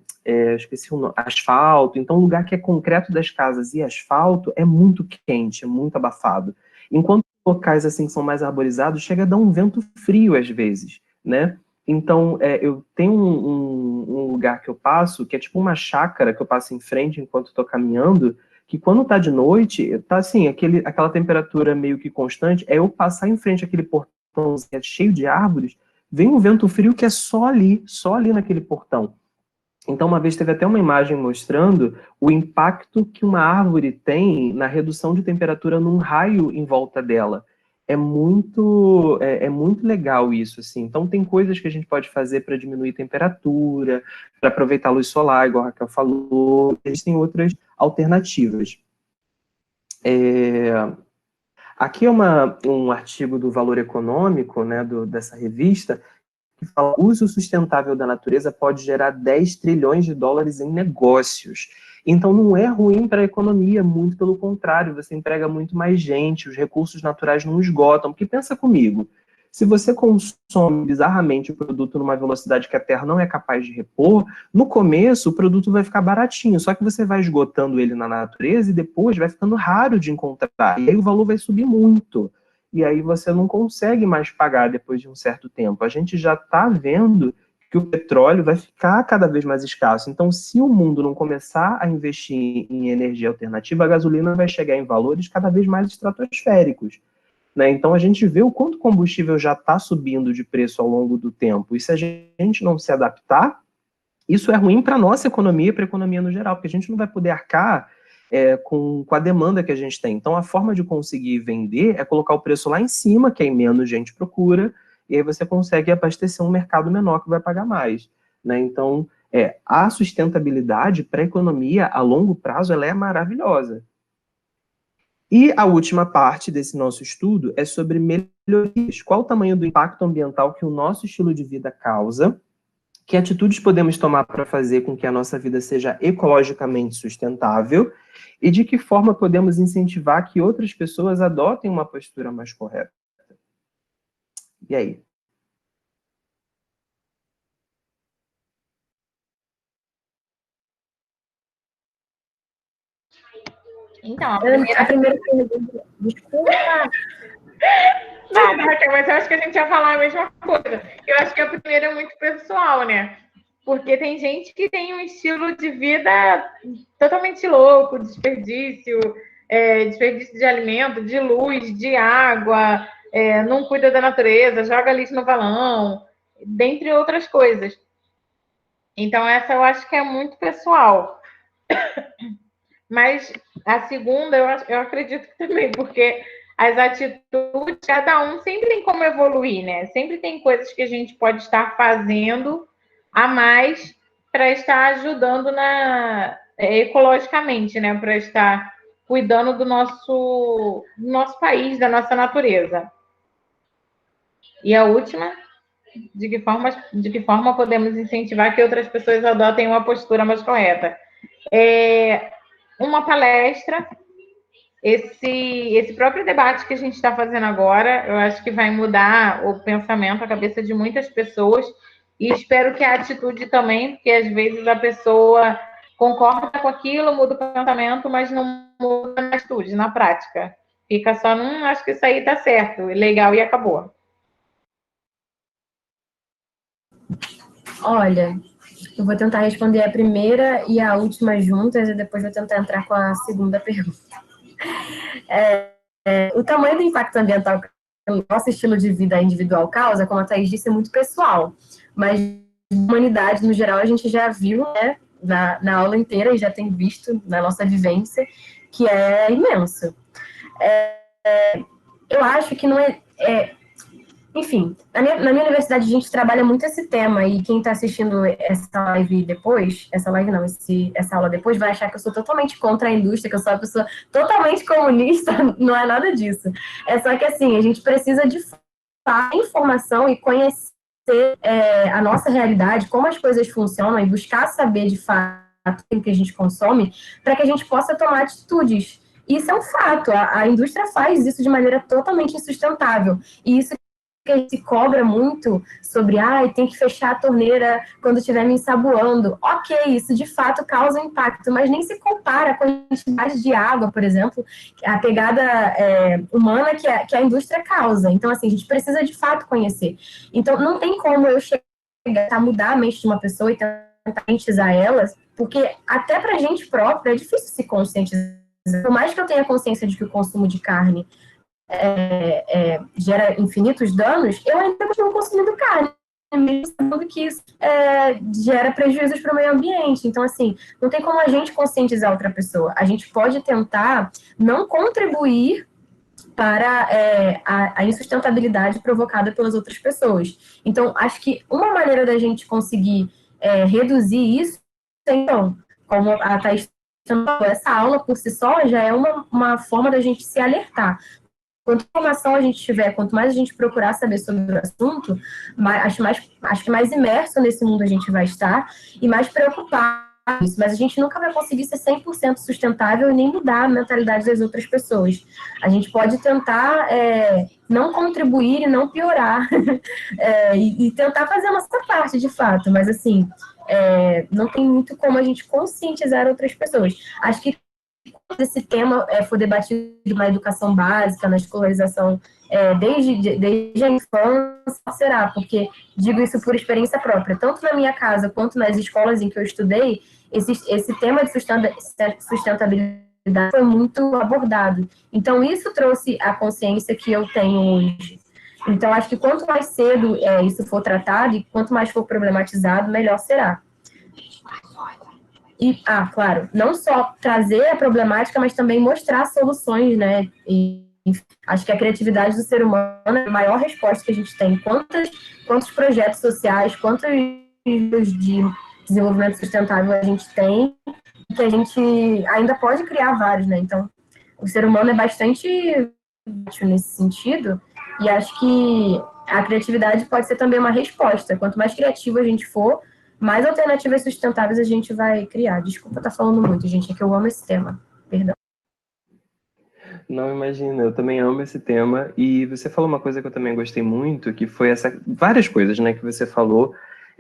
Esqueci o nome, asfalto. Então, um lugar que é concreto das casas e asfalto é muito quente, é muito abafado. Enquanto locais assim que são mais arborizados, chega a dar um vento frio às vezes, né? Então, eu tenho um lugar que eu passo, que é tipo uma chácara que eu passo em frente enquanto estou caminhando, que quando tá de noite, tá assim, aquela temperatura meio que constante, é eu passar em frente àquele portão cheio de árvores, vem um vento frio que é só ali naquele portão. Então, uma vez teve até uma imagem mostrando o impacto que uma árvore tem na redução de temperatura num raio em volta dela. É muito legal isso, assim. Então, tem coisas que a gente pode fazer para diminuir temperatura, para aproveitar a luz solar, igual a Raquel falou. Existem outras alternativas. Aqui é um artigo do Valor Econômico, né, dessa revista, que fala que o uso sustentável da natureza pode gerar 10 trilhões de dólares em negócios. Então não é ruim para a economia, muito pelo contrário, você emprega muito mais gente, os recursos naturais não esgotam. Porque pensa comigo, se você consome bizarramente o produto numa velocidade que a Terra não é capaz de repor, no começo o produto vai ficar baratinho, só que você vai esgotando ele na natureza e depois vai ficando raro de encontrar. E aí o valor vai subir muito e aí você não consegue mais pagar depois de um certo tempo. A gente já está vendo que o petróleo vai ficar cada vez mais escasso. Então, se o mundo não começar a investir em energia alternativa, a gasolina vai chegar em valores cada vez mais estratosféricos. Né? Então, a gente vê o quanto o combustível já está subindo de preço ao longo do tempo. E se a gente não se adaptar, isso é ruim para a nossa economia, para a economia no geral, porque a gente não vai poder arcar com a demanda que a gente tem. Então, a forma de conseguir vender é colocar o preço lá em cima, que aí menos gente procura, e aí você consegue abastecer um mercado menor que vai pagar mais. Né? Então, a sustentabilidade para a economia a longo prazo ela é maravilhosa. E a última parte desse nosso estudo é sobre melhorias. Qual o tamanho do impacto ambiental que o nosso estilo de vida causa? Que atitudes podemos tomar para fazer com que a nossa vida seja ecologicamente sustentável? E de que forma podemos incentivar que outras pessoas adotem uma postura mais correta? E aí? Então, A primeira pergunta, desculpa. Nada, Raquel, mas eu acho que a gente ia falar a mesma coisa. Eu acho que a primeira é muito pessoal, né? Porque tem gente que tem um estilo de vida totalmente louco, desperdício de alimento, de luz, de água, não cuida da natureza, joga lixo no valão, dentre outras coisas. Então, essa eu acho que é muito pessoal. Mas a segunda, eu acredito que também, porque as atitudes, cada um sempre tem como evoluir, né? Sempre tem coisas que a gente pode estar fazendo a mais para estar ajudando ecologicamente, né? Para estar cuidando do nosso país, da nossa natureza. E a última, de que forma podemos incentivar que outras pessoas adotem uma postura mais correta? Uma palestra, esse próprio debate que a gente está fazendo agora, eu acho que vai mudar o pensamento, a cabeça de muitas pessoas, e espero que a atitude também, porque às vezes a pessoa concorda com aquilo, muda o pensamento, mas não muda na atitude, na prática. Fica só acho que isso aí tá certo, legal e acabou. Olha, eu vou tentar responder a primeira e a última juntas, e depois vou tentar entrar com a segunda pergunta. O tamanho do impacto ambiental que o nosso estilo de vida individual causa, como a Thaís disse, é muito pessoal, mas a humanidade, no geral, a gente já viu, né, na aula inteira, e já tem visto na nossa vivência, que é imenso. Eu acho que não enfim, na minha universidade a gente trabalha muito esse tema, e quem está assistindo essa live depois, essa aula depois, vai achar que eu sou totalmente contra a indústria, que eu sou uma pessoa totalmente comunista. Não é nada disso. É só que, assim, a gente precisa de informação e conhecer a nossa realidade, como as coisas funcionam, e buscar saber de fato o que a gente consome, para que a gente possa tomar atitudes. Isso é um fato, a indústria faz isso de maneira totalmente insustentável, e isso que a gente se cobra muito sobre, tem que fechar a torneira quando estiver me ensaboando. Ok, isso de fato causa impacto, mas nem se compara com a quantidade de água, por exemplo, a pegada humana que a indústria causa. Então, assim, a gente precisa de fato conhecer. Então, não tem como eu chegar a mudar a mente de uma pessoa e tentar conscientizar elas, porque até para a gente própria é difícil se conscientizar. Por mais que eu tenha consciência de que o consumo de carne gera infinitos danos, eu ainda continuo consumindo carne, mesmo sabendo que isso gera prejuízos para o meio ambiente. Então, assim, não tem como a gente conscientizar outra pessoa. A gente pode tentar não contribuir para a insustentabilidade provocada pelas outras pessoas. Então, acho que uma maneira da gente conseguir reduzir isso, então, como a Thaís falou, essa aula por si só já é uma forma da gente se alertar. Quanto informação a gente tiver, quanto mais a gente procurar saber sobre o assunto, acho que mais imerso nesse mundo a gente vai estar e mais preocupado com isso. Mas a gente nunca vai conseguir ser 100% sustentável e nem mudar a mentalidade das outras pessoas. A gente pode tentar não contribuir e não piorar e tentar fazer a nossa parte, de fato. Mas, assim, não tem muito como a gente conscientizar outras pessoas. Acho que quando esse tema for debatido na educação básica, na escolarização, desde a infância, será? Porque digo isso por experiência própria. Tanto na minha casa quanto nas escolas em que eu estudei, esse tema de sustentabilidade foi muito abordado. Então, isso trouxe a consciência que eu tenho hoje. Então, acho que quanto mais cedo isso for tratado e quanto mais for problematizado, melhor será. E, claro, não só trazer a problemática, mas também mostrar soluções, né? E acho que a criatividade do ser humano é a maior resposta que a gente tem. Quantos projetos sociais, quantos de desenvolvimento sustentável a gente tem, que a gente ainda pode criar vários, né? Então, o ser humano é bastante nesse sentido, e acho que a criatividade pode ser também uma resposta. Quanto mais criativo a gente for, mais alternativas sustentáveis a gente vai criar. Desculpa estar falando muito, gente, é que eu amo esse tema. Perdão. Não, imagina, eu também amo esse tema. E você falou uma coisa que eu também gostei muito, que foi várias coisas, né, que você falou,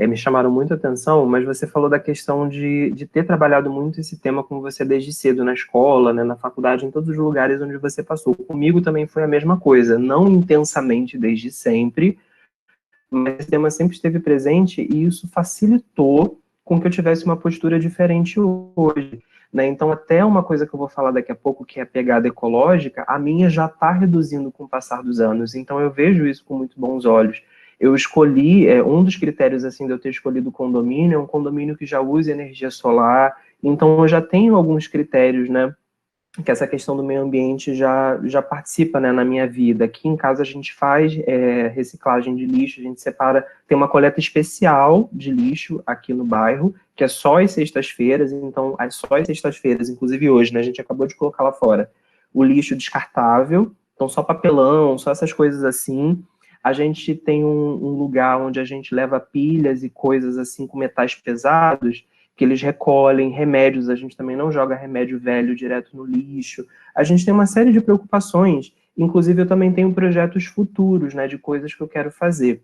me chamaram muito a atenção, mas você falou da questão de ter trabalhado muito esse tema com você desde cedo na escola, né, na faculdade, em todos os lugares onde você passou. Comigo também foi a mesma coisa, não intensamente desde sempre, mas esse tema sempre esteve presente e isso facilitou com que eu tivesse uma postura diferente hoje. Né? Então, até uma coisa que eu vou falar daqui a pouco, que é a pegada ecológica, a minha já está reduzindo com o passar dos anos. Então, eu vejo isso com muito bons olhos. Eu escolhi, um dos critérios assim de eu ter escolhido o condomínio, é um condomínio que já usa energia solar. Então, eu já tenho alguns critérios, né? Que essa questão do meio ambiente já participa, né, na minha vida. Aqui em casa a gente faz reciclagem de lixo, a gente separa, tem uma coleta especial de lixo aqui no bairro, que é só às sextas-feiras, então, só às sextas-feiras, inclusive hoje, né, a gente acabou de colocar lá fora, o lixo descartável, então só papelão, só essas coisas assim. A gente tem um lugar onde a gente leva pilhas e coisas assim com metais pesados, que eles recolhem, remédios, a gente também não joga remédio velho direto no lixo. A gente tem uma série de preocupações, inclusive eu também tenho projetos futuros, né, de coisas que eu quero fazer.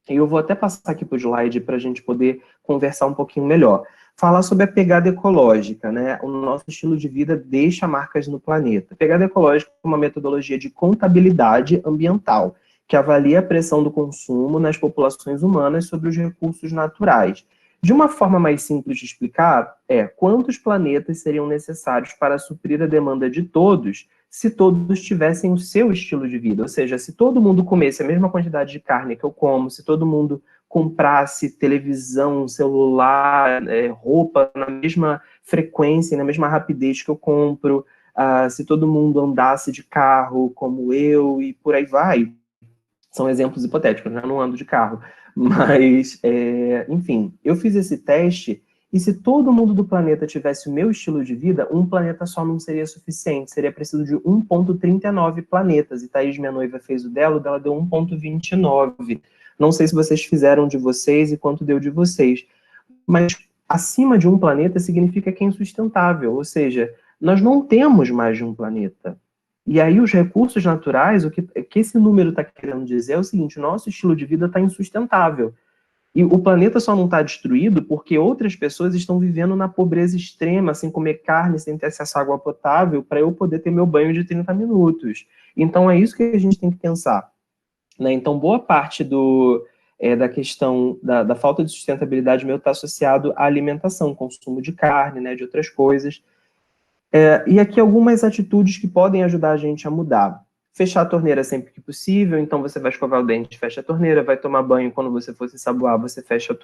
E eu vou até passar aqui para o slide para a gente poder conversar um pouquinho melhor. Falar sobre a pegada ecológica, né? O nosso estilo de vida deixa marcas no planeta. Pegada ecológica é uma metodologia de contabilidade ambiental, que avalia a pressão do consumo nas populações humanas sobre os recursos naturais. De uma forma mais simples de explicar, quantos planetas seriam necessários para suprir a demanda de todos se todos tivessem o seu estilo de vida? Ou seja, se todo mundo comesse a mesma quantidade de carne que eu como, se todo mundo comprasse televisão, celular, roupa na mesma frequência, na mesma rapidez que eu compro, se todo mundo andasse de carro como eu e por aí vai. São exemplos hipotéticos, né? Eu não ando de carro. Mas, enfim, eu fiz esse teste e se todo mundo do planeta tivesse o meu estilo de vida, um planeta só não seria suficiente. Seria preciso de 1,39 planetas. E Thaís, minha noiva, fez o dela deu 1,29. Não sei se vocês fizeram de vocês e quanto deu de vocês. Mas acima de um planeta significa que é insustentável. Ou seja, nós não temos mais de um planeta. E aí os recursos naturais, o que esse número está querendo dizer é o seguinte: o nosso estilo de vida está insustentável. E o planeta só não está destruído porque outras pessoas estão vivendo na pobreza extrema, sem comer carne, sem ter acesso à água potável, para eu poder ter meu banho de 30 minutos. Então é isso que a gente tem que pensar. Né? Então boa parte da questão da falta de sustentabilidade meu está associado à alimentação, consumo de carne, né, de outras coisas. E aqui algumas atitudes que podem ajudar a gente a mudar. Fechar a torneira sempre que possível, então você vai escovar o dente, fecha a torneira, vai tomar banho, quando você for se ensaboar, você fecha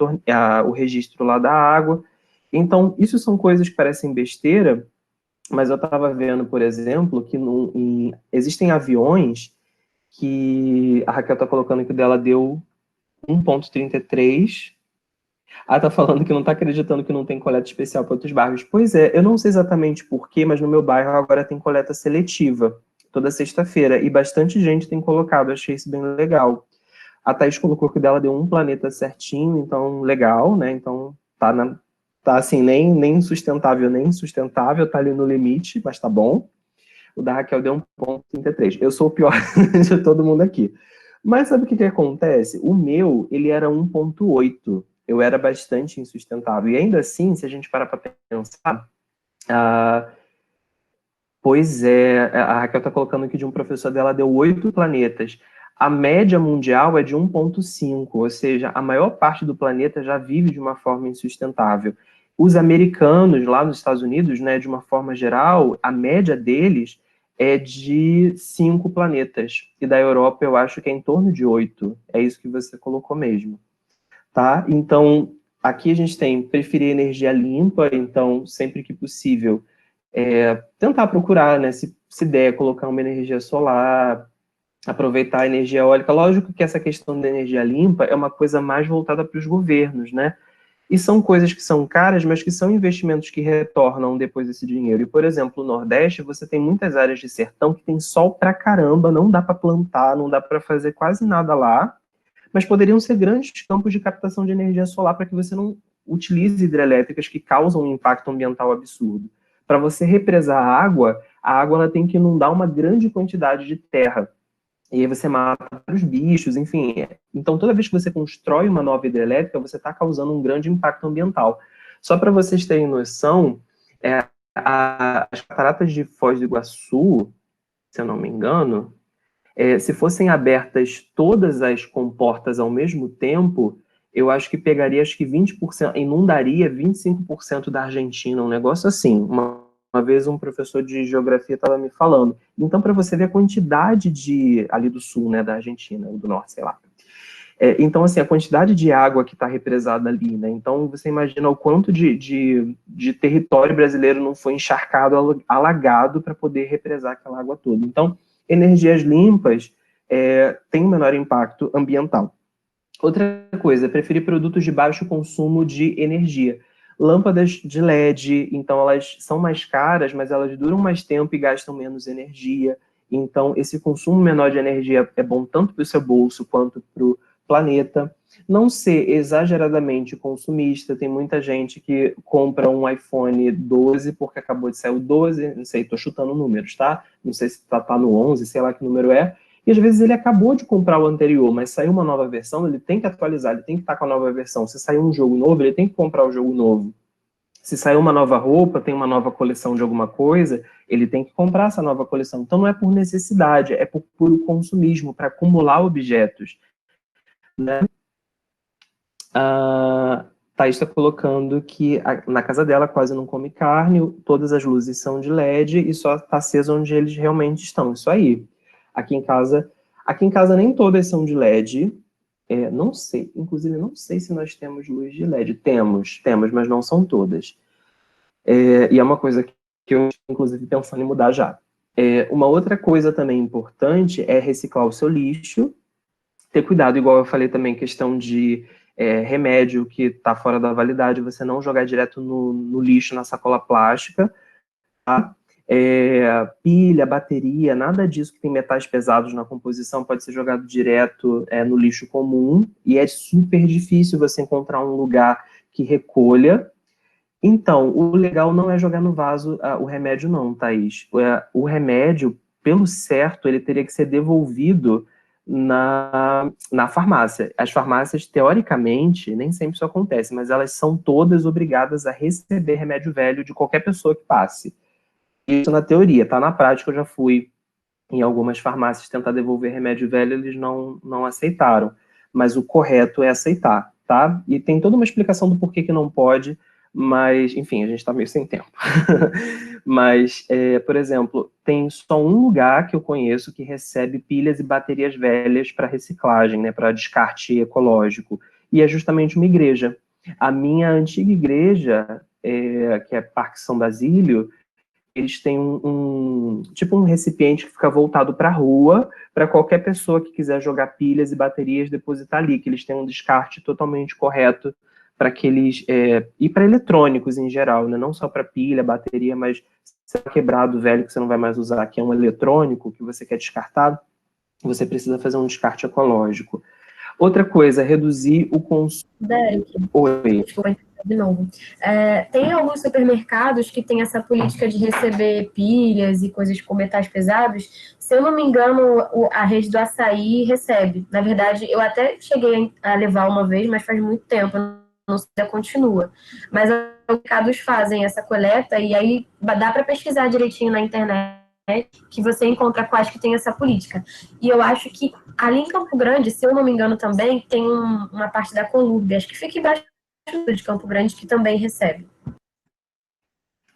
o registro lá da água. Então, isso são coisas que parecem besteira, mas eu estava vendo, por exemplo, que existem aviões que a Raquel está colocando que o dela deu 1,33. Tá falando que não tá acreditando que não tem coleta especial para outros bairros. Pois é, eu não sei exatamente porquê, mas no meu bairro agora tem coleta seletiva, toda sexta-feira, e bastante gente tem colocado, achei isso bem legal. A Thaís colocou que o dela deu um planeta certinho, então legal, né? Então tá assim, nem sustentável, nem insustentável, tá ali no limite, mas tá bom. O da Raquel deu 1,33. Eu sou o pior de todo mundo aqui. Mas sabe o que acontece? O meu, ele era 1,8. Eu era bastante insustentável. E ainda assim, se a gente parar para pensar, pois é, a Raquel está colocando aqui de um professor dela, deu 8 planetas. A média mundial é de 1,5, ou seja, a maior parte do planeta já vive de uma forma insustentável. Os americanos, lá nos Estados Unidos, né, de uma forma geral, a média deles é de 5 planetas. E da Europa, eu acho que é em torno de 8. É isso que você colocou mesmo. Tá? Então, aqui a gente tem preferir energia limpa, então, sempre que possível, tentar procurar, né, se der, colocar uma energia solar, aproveitar a energia eólica. Lógico que essa questão da energia limpa é uma coisa mais voltada para os governos, né? E são coisas que são caras, mas que são investimentos que retornam depois desse dinheiro. E, por exemplo, no Nordeste, você tem muitas áreas de sertão que tem sol pra caramba, não dá para plantar, não dá para fazer quase nada lá, mas poderiam ser grandes campos de captação de energia solar para que você não utilize hidrelétricas que causam um impacto ambiental absurdo. Para você represar a água ela tem que inundar uma grande quantidade de terra. e aí você mata os bichos, enfim. Então, toda vez que você constrói uma nova hidrelétrica, você está causando um grande impacto ambiental. Só para vocês terem noção, as cataratas de Foz do Iguaçu, se eu não me engano, se fossem abertas todas as comportas ao mesmo tempo, eu acho que pegaria, acho que 20%, inundaria 25% da Argentina, um negócio assim. Uma vez um professor de geografia estava me falando. Então, para você ver a quantidade ali do sul, né, da Argentina, do norte, sei lá. Então, assim, a quantidade de água que está represada ali, né? Então, você imagina o quanto de território brasileiro não foi encharcado, alagado para poder represar aquela água toda. Então, energias limpas têm um menor impacto ambiental. Outra coisa, preferir produtos de baixo consumo de energia. Lâmpadas de LED, então elas são mais caras, mas elas duram mais tempo e gastam menos energia. Então, esse consumo menor de energia é bom tanto para o seu bolso quanto para o planeta. Não ser exageradamente consumista. Tem muita gente que compra um iPhone 12 porque acabou de sair o 12, não sei, estou chutando números, tá? Não sei se tá no 11, sei lá que número é. E às vezes ele acabou de comprar o anterior, mas saiu uma nova versão, ele tem que atualizar, ele tem que estar com a nova versão. Se saiu um jogo novo, ele tem que comprar o jogo novo. Se saiu uma nova roupa, tem uma nova coleção de alguma coisa, ele tem que comprar essa nova coleção. Então não é por necessidade, é por puro consumismo, para acumular objetos. Né? A Thaís está colocando que na casa dela quase não come carne, todas as luzes são de LED e só está acesa onde eles realmente estão. Isso aí. Aqui em casa nem todas são de LED. Não sei, inclusive não sei se nós temos luz de LED. Temos, mas não são todas. E é uma coisa que eu, inclusive, pensando em mudar já. Uma outra coisa também importante é reciclar o seu lixo. Ter cuidado, igual eu falei também, questão de remédio que está fora da validade, você não jogar direto no lixo, na sacola plástica, tá? Pilha, bateria, nada disso que tem metais pesados na composição pode ser jogado direto no lixo comum, e é super difícil você encontrar um lugar que recolha. Então, o legal não é jogar no vaso o remédio não, Thaís. O remédio, pelo certo, ele teria que ser devolvido na farmácia. As farmácias, teoricamente, nem sempre isso acontece, mas elas são todas obrigadas a receber remédio velho de qualquer pessoa que passe. Isso na teoria, tá? Na prática, eu já fui em algumas farmácias tentar devolver remédio velho, eles não aceitaram. Mas o correto é aceitar, tá? E tem toda uma explicação do porquê que não pode, mas, enfim, a gente tá meio sem tempo. Mas, por exemplo, tem só um lugar que eu conheço que recebe pilhas e baterias velhas para reciclagem, né, para descarte ecológico, e é justamente uma igreja. A minha antiga igreja, que é Parque São Basílio, eles têm tipo um recipiente que fica voltado para a rua, para qualquer pessoa que quiser jogar pilhas e baterias depositar ali, que eles têm um descarte totalmente correto para aqueles, e para eletrônicos em geral, né? Não só para pilha, bateria, mas se é quebrado velho que você não vai mais usar, que é um eletrônico que você quer descartar, você precisa fazer um descarte ecológico. Outra coisa, reduzir o consumo. Derek, Oi. desculpa, de novo. Tem alguns supermercados que têm essa política de receber pilhas e coisas com metais pesados. Se eu não me engano, a rede do Açaí recebe. Na verdade, eu até cheguei a levar uma vez, mas faz muito tempo, não sei se ainda continua. Mas os mercados fazem essa coleta e aí dá para pesquisar direitinho na internet que você encontra quais que tem essa política. E eu acho que ali em Campo Grande, se eu não me engano também, tem uma parte da Colurb, acho que fica embaixo de Campo Grande, que também recebe.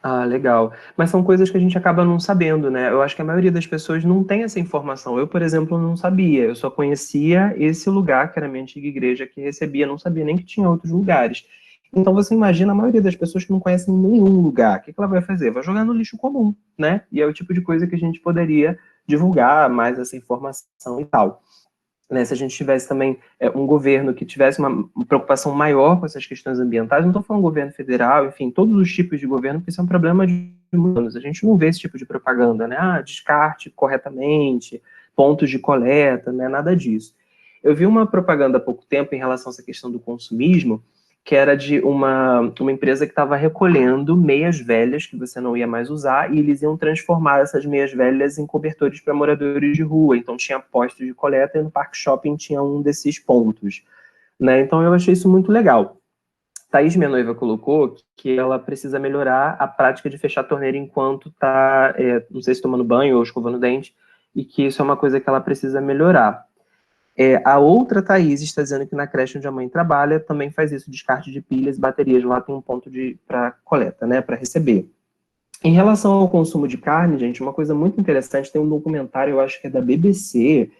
Ah, legal. Mas são coisas que a gente acaba não sabendo, né? Eu acho que a maioria das pessoas não tem essa informação. Eu, por exemplo, não sabia. Eu só conhecia esse lugar, que era a minha antiga igreja, que recebia, não sabia nem que tinha outros lugares. Então você imagina a maioria das pessoas que não conhecem nenhum lugar. O que ela vai fazer? Vai jogar no lixo comum, né? E é o tipo de coisa que a gente poderia divulgar mais essa informação e tal. Né, se a gente tivesse também um governo que tivesse uma preocupação maior com essas questões ambientais, não estou falando governo federal, enfim, todos os tipos de governo, porque isso é um problema de anos. A gente não vê esse tipo de propaganda, né? Descarte corretamente, pontos de coleta, né? Nada disso. Eu vi uma propaganda há pouco tempo em relação a essa questão do consumismo, que era de uma empresa que estava recolhendo meias velhas que você não ia mais usar, e eles iam transformar essas meias velhas em cobertores para moradores de rua. Então tinha postos de coleta e no Parque Shopping tinha um desses pontos, né? Então eu achei isso muito legal. Thaís, minha noiva, colocou que ela precisa melhorar a prática de fechar a torneira enquanto está, não sei se tomando banho ou escovando o dente, e que isso é uma coisa que ela precisa melhorar. A outra Thaís está dizendo que na creche onde a mãe trabalha também faz isso, descarte de pilhas e baterias, lá tem um ponto para coleta, né, para receber. Em relação ao consumo de carne, gente, uma coisa muito interessante, tem um documentário, eu acho que é da BBC,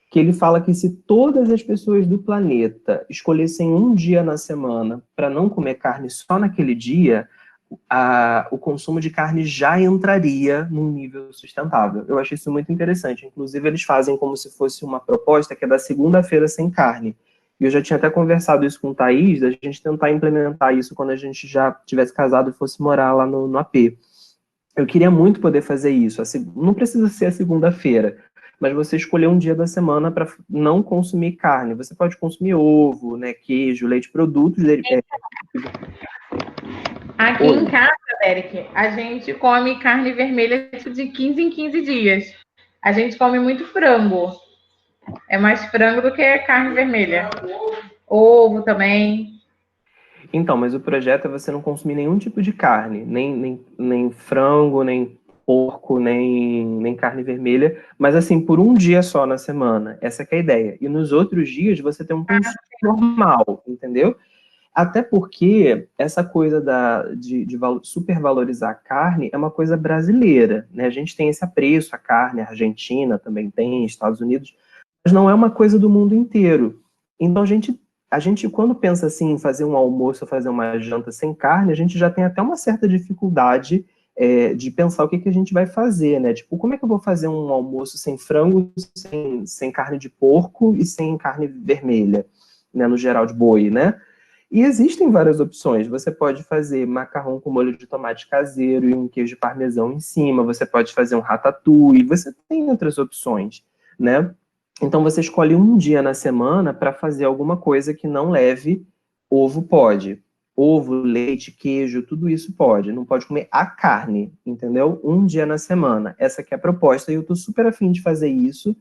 que ele fala que se todas as pessoas do planeta escolhessem um dia na semana para não comer carne só naquele dia, o consumo de carne já entraria num nível sustentável. Eu achei isso muito interessante. Inclusive, eles fazem como se fosse uma proposta que é da segunda-feira sem carne. E eu já tinha até conversado isso com o Thaís, da gente tentar implementar isso quando a gente já tivesse casado e fosse morar lá no AP. Eu queria muito poder fazer isso. Não precisa ser a segunda-feira, mas você escolher um dia da semana para não consumir carne. Você pode consumir ovo, né, queijo, leite, produtos. Aqui em casa, Derek, a gente come carne vermelha de 15 em 15 dias. A gente come muito frango. É mais frango do que carne vermelha. Ovo também. Então, mas o projeto é você não consumir nenhum tipo de carne, nem frango, nem porco, nem carne vermelha, mas assim, por um dia só na semana. Essa que é a ideia. E nos outros dias você tem um consumo normal, entendeu? Até porque essa coisa de supervalorizar a carne é uma coisa brasileira, né? A gente tem esse apreço à carne, a Argentina também tem, Estados Unidos, mas não é uma coisa do mundo inteiro. Então a gente quando pensa assim em fazer um almoço, fazer uma janta sem carne, a gente já tem até uma certa dificuldade de pensar o que a gente vai fazer, né? Tipo, como é que eu vou fazer um almoço sem frango, sem carne de porco e sem carne vermelha, né? No geral de boi, né? E existem várias opções. Você pode fazer macarrão com molho de tomate caseiro e um queijo parmesão em cima. Você pode fazer um ratatouille. Você tem outras opções, né? Então você escolhe um dia na semana para fazer alguma coisa que não leve ovo, pode. Ovo, leite, queijo, tudo isso pode. Não pode comer a carne, entendeu? Um dia na semana. Essa que é a proposta e eu tô super afim de fazer isso,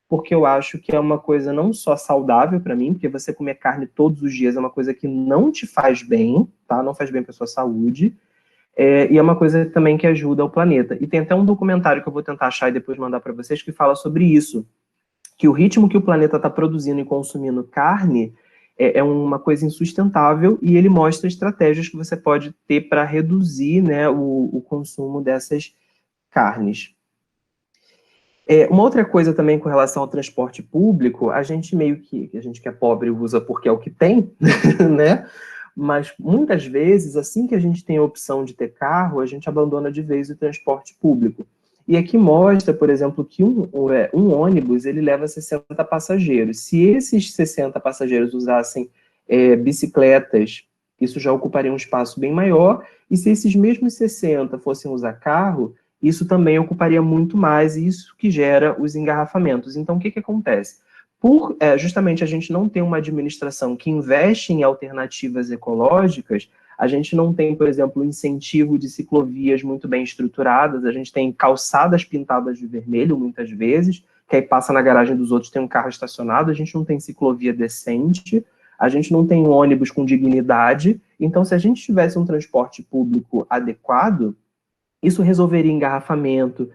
porque eu acho que é uma coisa não só saudável para mim, porque você comer carne todos os dias é uma coisa que não te faz bem, tá? Não faz bem para sua saúde, e é uma coisa também que ajuda o planeta. E tem até um documentário que eu vou tentar achar e depois mandar para vocês que fala sobre isso, que o ritmo que o planeta está produzindo e consumindo carne é uma coisa insustentável e ele mostra estratégias que você pode ter para reduzir, né, o consumo dessas carnes. Uma outra coisa também com relação ao transporte público, a gente a gente que é pobre usa porque é o que tem, né? Mas muitas vezes, assim que a gente tem a opção de ter carro, a gente abandona de vez o transporte público. E aqui mostra, por exemplo, que um ônibus ele leva 60 passageiros. Se esses 60 passageiros usassem bicicletas, isso já ocuparia um espaço bem maior. E se esses mesmos 60 fossem usar carro, isso também ocuparia muito mais, e isso que gera os engarrafamentos. Então, o que acontece? Por justamente a gente não ter uma administração que investe em alternativas ecológicas, a gente não tem, por exemplo, incentivo de ciclovias muito bem estruturadas, a gente tem calçadas pintadas de vermelho, muitas vezes, que aí passa na garagem dos outros, tem um carro estacionado, a gente não tem ciclovia decente, a gente não tem um ônibus com dignidade. Então, se a gente tivesse um transporte público adequado, isso resolveria engarrafamento,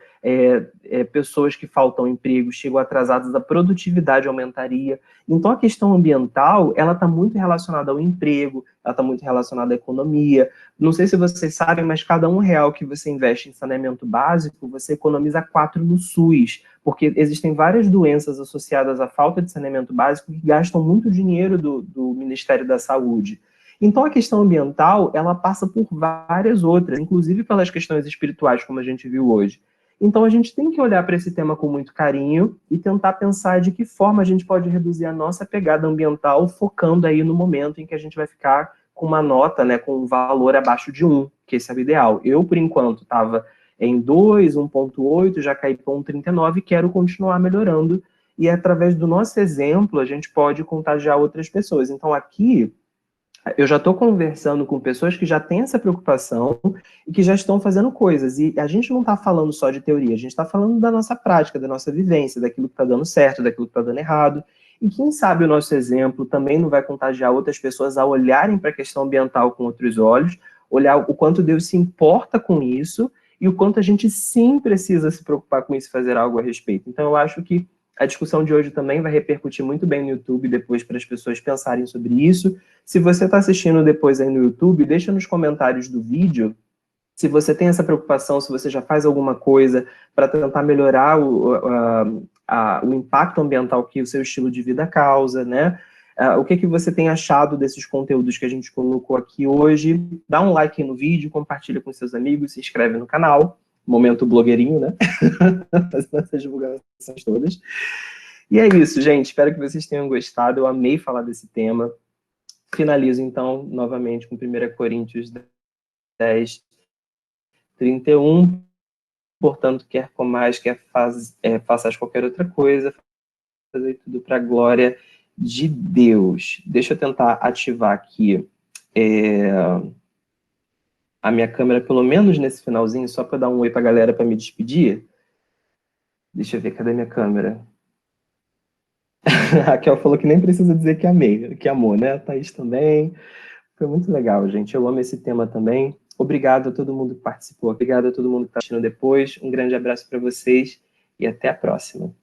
pessoas que faltam emprego, chegam atrasadas, a produtividade aumentaria. Então, a questão ambiental, ela está muito relacionada ao emprego, ela está muito relacionada à economia. Não sei se vocês sabem, mas cada R$1 que você investe em saneamento básico, você economiza 4 no SUS, porque existem várias doenças associadas à falta de saneamento básico que gastam muito dinheiro do Ministério da Saúde. Então, a questão ambiental, ela passa por várias outras, inclusive pelas questões espirituais, como a gente viu hoje. Então, a gente tem que olhar para esse tema com muito carinho e tentar pensar de que forma a gente pode reduzir a nossa pegada ambiental, focando aí no momento em que a gente vai ficar com uma nota, né, com um valor abaixo de 1, que esse é o ideal. Eu, por enquanto, estava em 2, 1,8, já caí para 1,39 e quero continuar melhorando. E através do nosso exemplo, a gente pode contagiar outras pessoas. Então, aqui Eu já estou conversando com pessoas que já têm essa preocupação e que já estão fazendo coisas. E a gente não está falando só de teoria, a gente está falando da nossa prática, da nossa vivência, daquilo que está dando certo, daquilo que está dando errado. E quem sabe o nosso exemplo também não vai contagiar outras pessoas a olharem para a questão ambiental com outros olhos, olhar o quanto Deus se importa com isso e o quanto a gente sim precisa se preocupar com isso e fazer algo a respeito. Então, eu acho que a discussão de hoje também vai repercutir muito bem no YouTube depois para as pessoas pensarem sobre isso. Se você está assistindo depois aí no YouTube, deixa nos comentários do vídeo se você tem essa preocupação, se você já faz alguma coisa para tentar melhorar o impacto ambiental que o seu estilo de vida causa, né? O que você tem achado desses conteúdos que a gente colocou aqui hoje? Dá um like no vídeo, compartilha com seus amigos, se inscreve no canal. Momento blogueirinho, né? Fazendo essas divulgações todas. E é isso, gente. Espero que vocês tenham gostado. Eu amei falar desse tema. Finalizo, então, novamente com 1 Coríntios 10, 31. Portanto, quer comais, quer faças qualquer outra coisa, fazer tudo para a glória de Deus. Deixa eu tentar ativar aqui a minha câmera, pelo menos nesse finalzinho, só para dar um oi para a galera para me despedir. Deixa eu ver, cadê minha câmera? A Raquel falou que nem precisa dizer que amei, que amou, né? A Thaís também. Foi muito legal, gente. Eu amo esse tema também. Obrigado a todo mundo que participou. Obrigado a todo mundo que está assistindo depois. Um grande abraço para vocês e até a próxima.